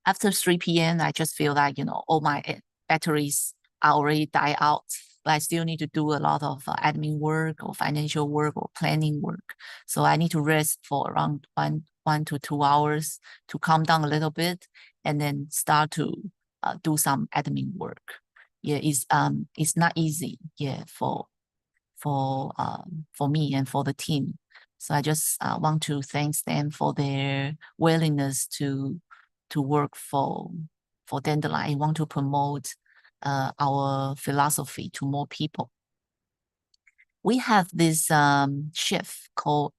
3 p.m. I just feel like all my batteries are already died out, but I still need to do a lot of admin work or financial work or planning work. So I need to rest for around 1 to 2 hours to calm down a little bit, and then start to do some admin work. Yeah, it's not easy. Yeah, for me and for the team. So I just want to thank them for their willingness to work for for Dandelion and want to promote our philosophy to more people. We have this chef called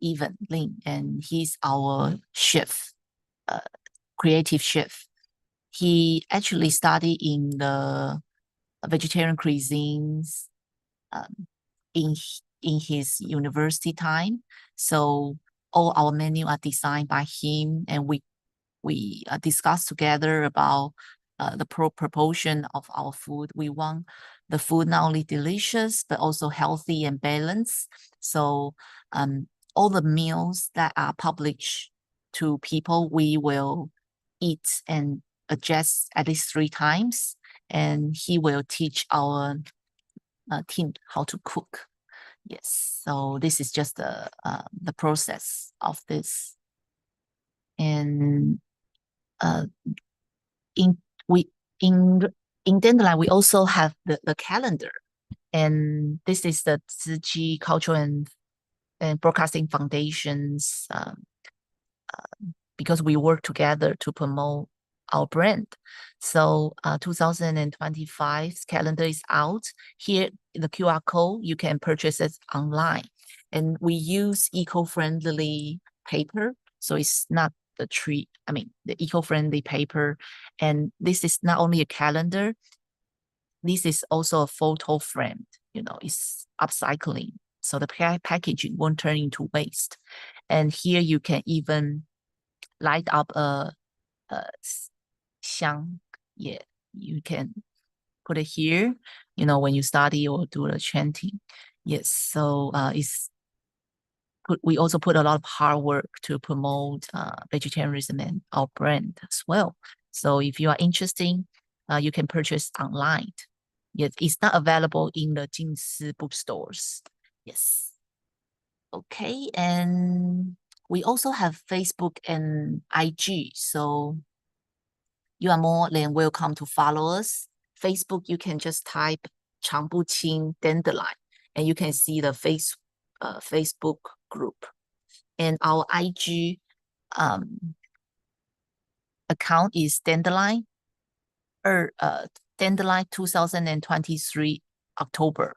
Evan Lin, and he's our chef, creative chef. He actually studied in the vegetarian cuisines in his university time. So all our menu are designed by him, and we discuss together about the proportion of our food. We want the food not only delicious, but also healthy and balanced. So all the meals that are published to people, we will eat and adjust at least 3 times. And he will teach our team how to cook. Yes, so this is just the process of this. And in Dandelion, we also have the calendar, and this is the Tzu Chi Cultural and Broadcasting Foundation's because we work together to promote our brand. So 2025 calendar is out. Here, the QR code, you can purchase it online. And we use eco-friendly paper, so it's not the eco-friendly paper. And this is not only a calendar, this is also a photo frame. It's upcycling, so the packaging won't turn into waste. And here you can even light up a xiang. Yeah, you can put it here, when you study or do the chanting. Yes, so we also put a lot of hard work to promote vegetarianism and our brand as well. So if you are interested, you can purchase online. Yes, it's not available in the Jingsi bookstores. Yes. Okay, and we also have Facebook and IG. So you are more than welcome to follow us. Facebook, you can just type Changbu Qing Dandelion, and you can see the Facebook group. And our IG account is Dandelion, Dandelion 2023 October.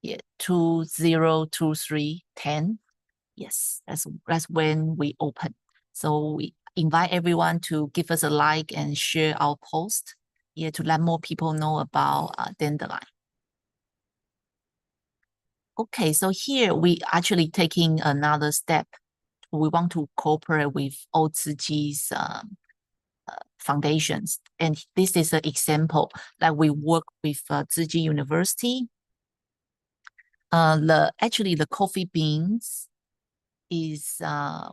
Yeah, 202310. Yes, that's when we open. So we invite everyone to give us a like and share our post. Yeah, to let more people know about Dandelion. Okay, so here we actually taking another step. We want to cooperate with all Tzu Chi's foundations. And this is an example that we work with Tzu Chi University. Actually the coffee beans is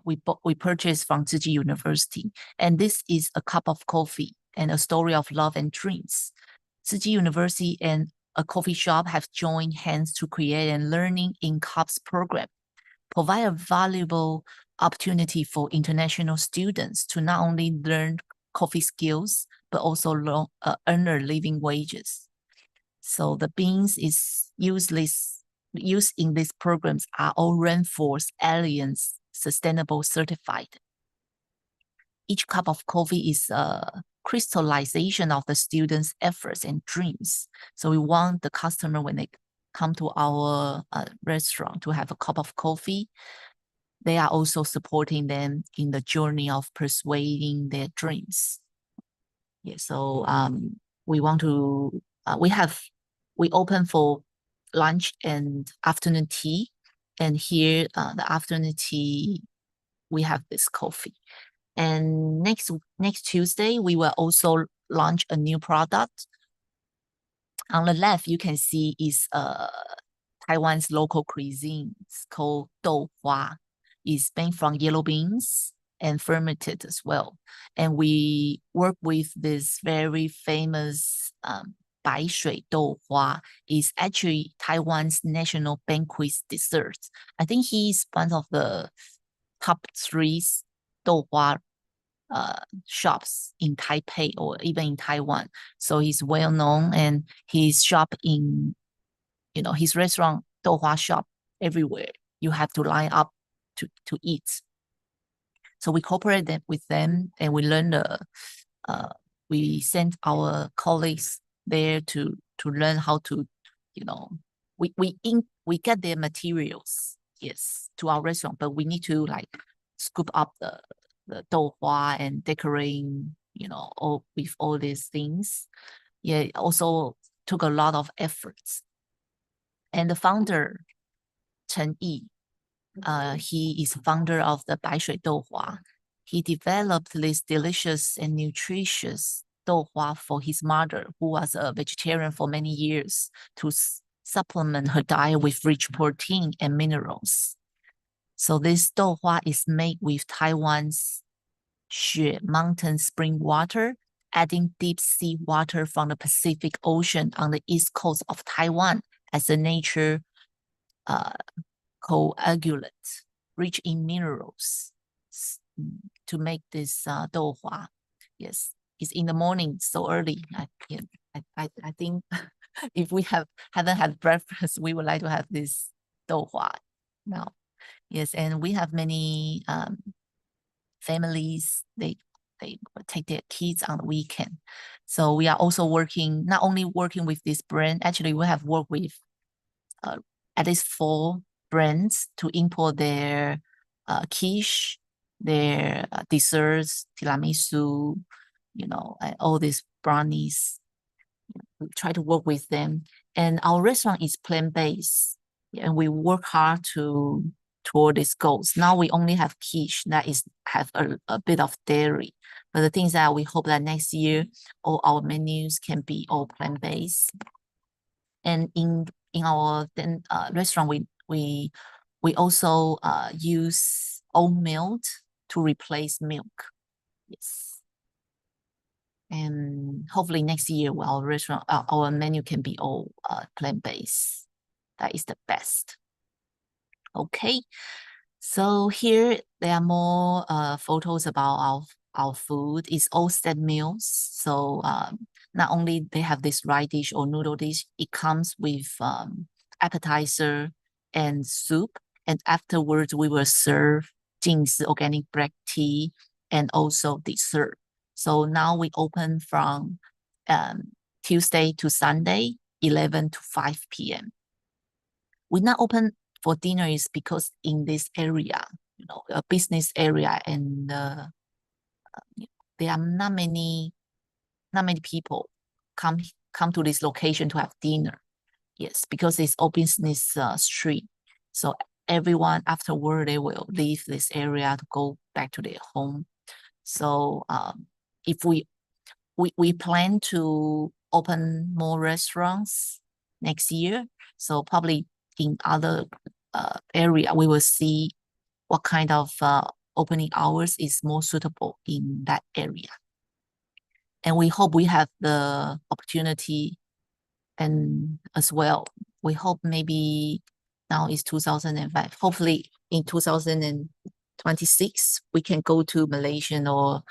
we purchased from Tzu Chi University, and this is a cup of coffee and a story of love and dreams. Tzu Chi University and a coffee shop have joined hands to create a learning in cups program, provide a valuable opportunity for international students to not only learn coffee skills but also earn their living wages. So the beans is used in these programs are all Rainforest Alliance Sustainable Certified. Each cup of coffee is a crystallization of the students' efforts and dreams. So we want the customer, when they come to our restaurant to have a cup of coffee, they are also supporting them in the journey of persuading their dreams. Yeah, so we want to, we open for lunch and afternoon tea. And here, the afternoon tea, we have this coffee. And next Tuesday, we will also launch a new product. On the left, you can see is Taiwan's local cuisine. It's called Dou Hua. It's made from yellow beans and fermented as well. And we work with this very famous Bai Shui Dou Hua. Is actually Taiwan's national banquet dessert. I think he's one of the top 3 Dou Hua shops in Taipei or even in Taiwan. So he's well known, and his shop in, his restaurant, Dou Hua shop everywhere. You have to line up to eat. So we cooperate with them, and we learn we sent our colleagues there to learn how to, we get their materials, yes, to our restaurant, but we need to like scoop up the douhua and decorating, all with all these things. Yeah, it also took a lot of efforts. And the founder, Chen Yi, he is founder of the Baishui Douhua. He developed this delicious and nutritious douhua for his mother, who was a vegetarian for many years, to supplement her diet with rich protein and minerals. So this douhua is made with Taiwan's Xue mountain spring water, adding deep sea water from the Pacific Ocean on the east coast of Taiwan as a nature coagulant, rich in minerals, to make this douhua. Yes, it's in the morning, so early. I think if we haven't had breakfast, we would like to have this douhua now. Yes, and we have many families, they take their kids on the weekend. So we are also working, not only working with this brand, actually we have worked with at least 4 brands to import their quiche, their desserts, tiramisu, and all these brownies. We try to work with them. And our restaurant is plant-based, and we work hard toward these goals. Now we only have quiche that have a bit of dairy. But the thing is that we hope that next year all our menus can be all plant-based. And in our restaurant, we also use oat milk to replace milk. Yes. And hopefully next year our restaurant, our menu can be all plant-based. That is the best. Okay, so here there are more photos about our food. It's all set meals. So not only they have this rice dish or noodle dish, it comes with appetizer and soup. And afterwards, we will serve Jing's organic black tea and also dessert. So now we open from Tuesday to Sunday, 11 to 5 p.m. We not open for dinner is because in this area, a business area, and there are not many people come to this location to have dinner. Yes, because it's all business street. So everyone afterward, they will leave this area to go back to their home. So if we plan to open more restaurants next year, so probably in other area, we will see what kind of opening hours is more suitable in that area. And we hope we have the opportunity, and as well, we hope maybe now is 2005, hopefully in 2026, we can go to Malaysia or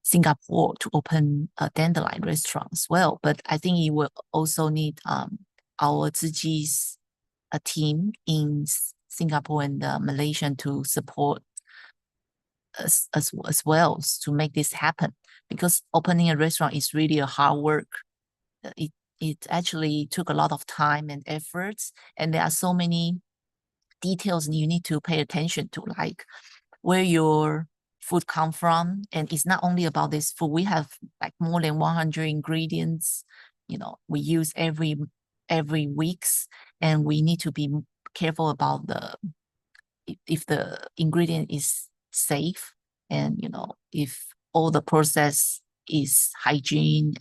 Singapore to open a dandelion restaurant as well. But I think it will also need our Ziji's a team in Singapore and Malaysia to support us as well to make this happen, because opening a restaurant is really a hard work. It actually took a lot of time and efforts, and there are so many details you need to pay attention to, like where your food come from. And it's not only about this food. We have like more than 100 ingredients, we use every weeks, and we need to be careful about if the ingredient is safe, and if all the process is hygiene,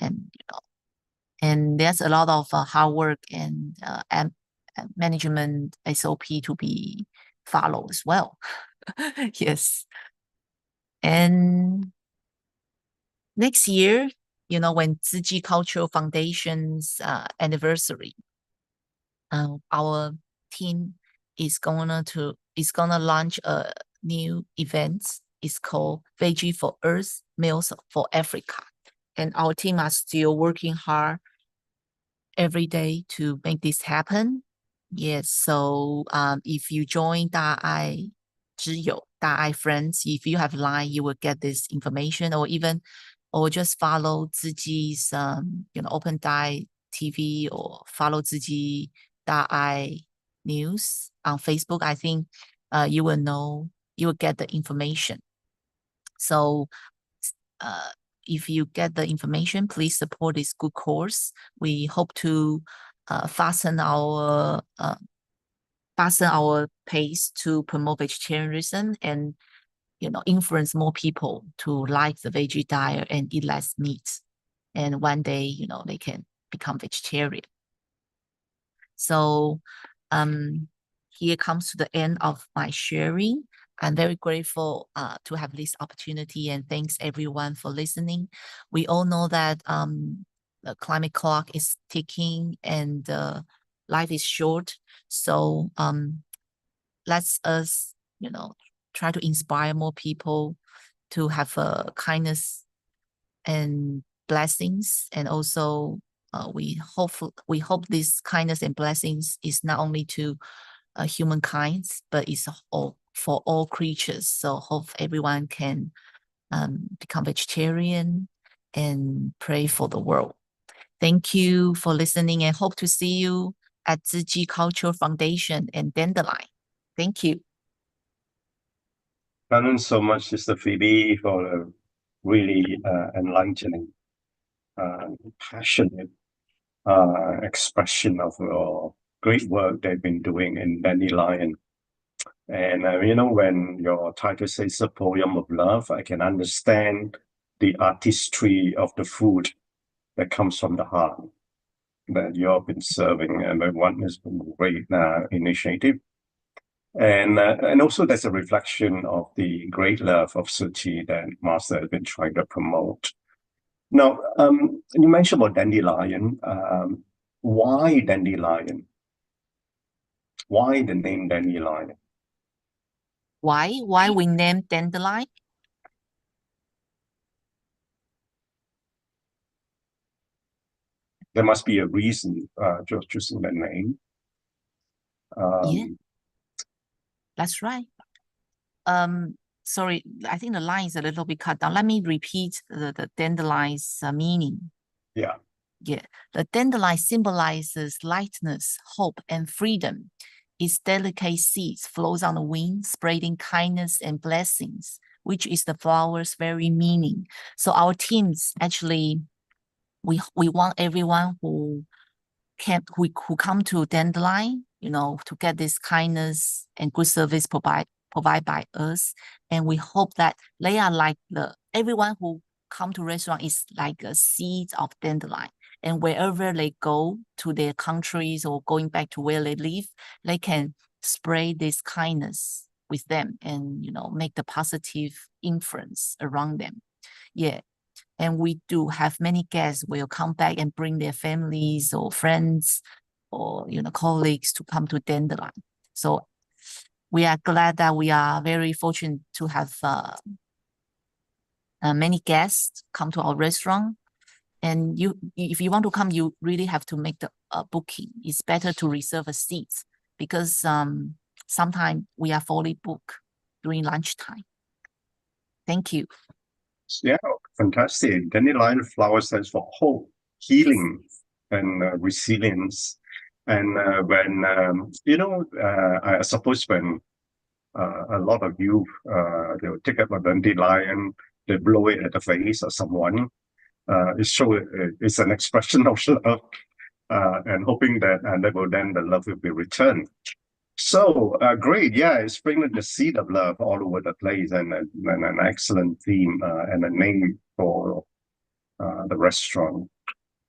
and there's a lot of hard work and management SOP to be followed as well. Yes. And next year, when Ziji Cultural Foundation's anniversary, our team is gonna launch a new event. It's called Veggie for Earth, Meals for Africa. And our team are still working hard every day to make this happen. Yes, so if you join 大爱 Friends, if you have Line, you will get this information, or even or just follow Ziji's Open Dai TV, or follow Ziji Dai News on Facebook, I think you will get the information. So if you get the information, please support this good cause. We hope to fasten our pace to promote vegetarianism and influence more people to like the veggie diet and eat less meat. And one day, they can become vegetarian. So here comes to the end of my sharing. I'm very grateful to have this opportunity, and thanks everyone for listening. We all know that the climate clock is ticking and life is short. So let's us, try to inspire more people to have kindness and blessings. And also we hope this kindness and blessings is not only to humankind, but it's for all creatures. So hope everyone can become vegetarian and pray for the world. Thank you for listening, and hope to see you at Ziji Cultural Foundation and Dandelion. Thank you. Thank you so much, Sister Phoebe, for a really enlightening, passionate expression of your great work they've been doing in Dandelion. And when your title says a poem of love, I can understand the artistry of the food that comes from the heart that you have been serving, and one has been a great initiative. And also there's a reflection of the great love of Su Ching that Master has been trying to promote. Now, you mentioned about dandelion. Why dandelion? Why the name dandelion? Why we named dandelion? There must be a reason just choosing the name. Yeah, that's right. Sorry, I think the line is a little bit cut down. Let me repeat the dandelion's meaning. Yeah. Yeah, the dandelion symbolizes lightness, hope, and freedom. Its delicate seeds flows on the wind, spreading kindness and blessings, which is the flower's very meaning. So our teams actually, we want everyone who come to Dandelion, to get this kindness and good service provided by us. And we hope that they are like everyone who come to restaurant is like a seed of dandelion. And wherever they go to their countries or going back to where they live, they can spread this kindness with them and, make the positive influence around them. Yeah. And we do have many guests will come back and bring their families or friends or, colleagues to come to Dandelion. So we are glad that we are very fortunate to have many guests come to our restaurant. And if you want to come, you really have to make the booking. It's better to reserve a seat because sometimes we are fully booked during lunchtime. Thank you. Yeah, fantastic. Dandelion flower stands for hope, healing, and resilience. And when I suppose when a lot of youth they'll take up a dandelion, they blow it at the face of someone. It's an expression of love, and hoping that the love will be returned. So great, yeah, it's bringing the seed of love all over the place, and an excellent theme and a name for the restaurant.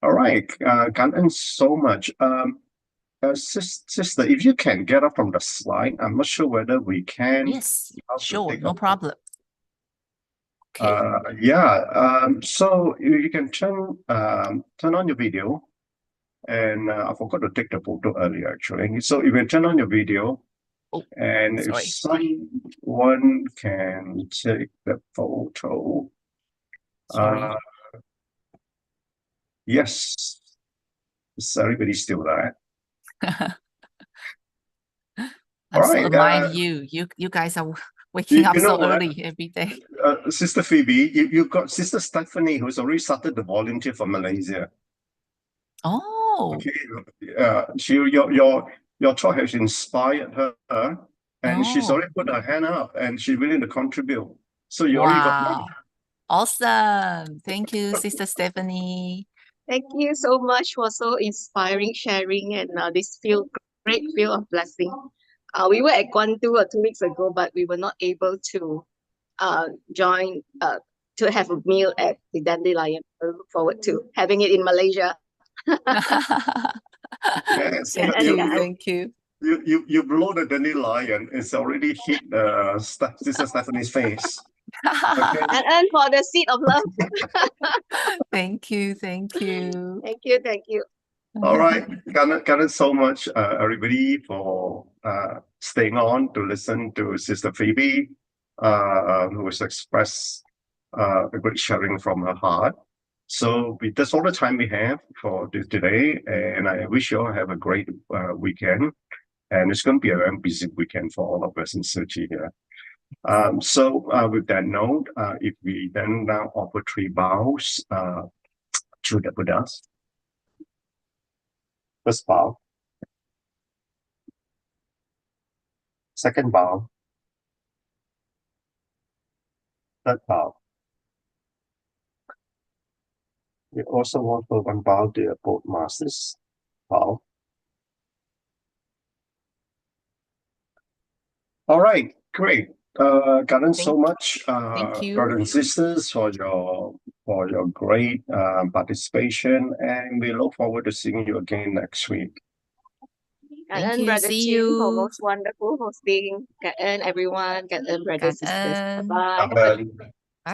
All right, Gannon, so much. Sister, if you can get up from the slide, I'm not sure whether we can. Yes, sure, no problem. So you can turn on your video, and I forgot to take the photo earlier actually. So you can turn on your video, and if someone can take the photo. Yes, is everybody still there? I'm so admire you. You guys are waking up you know so what? early every day. Sister Phoebe, you've got Sister Stephanie who's already started the volunteer for Malaysia. Oh, Okay, your talk has inspired her, and she's oh, already put her hand up, and she's willing to contribute. So you already got money. wow. Awesome. Thank you, Sister Stephanie. Thank you so much for so inspiring sharing and this great feel of blessing. We were at Guangdu 2 weeks ago, but we were not able to join to have a meal at the Dandelion. I look forward to having it in Malaysia. Yes, Thank you. You blow the dandelion, it's already hit Sister Stephanie's face. Okay. And for the seed of love. Thank you. Thank you. All right, Garnet, so much, everybody, for staying on to listen to Sister Phoebe, who has expressed a great sharing from her heart. So that's all the time we have for today, and I wish you all have a great weekend. And it's going to be a very busy weekend for all of us in Su Ching here. So with that note, if we then now offer 3 bows to the Buddhas. First bow. Second bow. Third bow. We also offer 1 bow to the both masters. Bow. All right, great. Garden, so much, you. brothers and sisters, for your great participation, and we look forward to seeing you again next week. Cảm ơn Brother Ching for most wonderful hosting. Cảm ơn everyone. Cảm ơn brothers and sisters. Bye.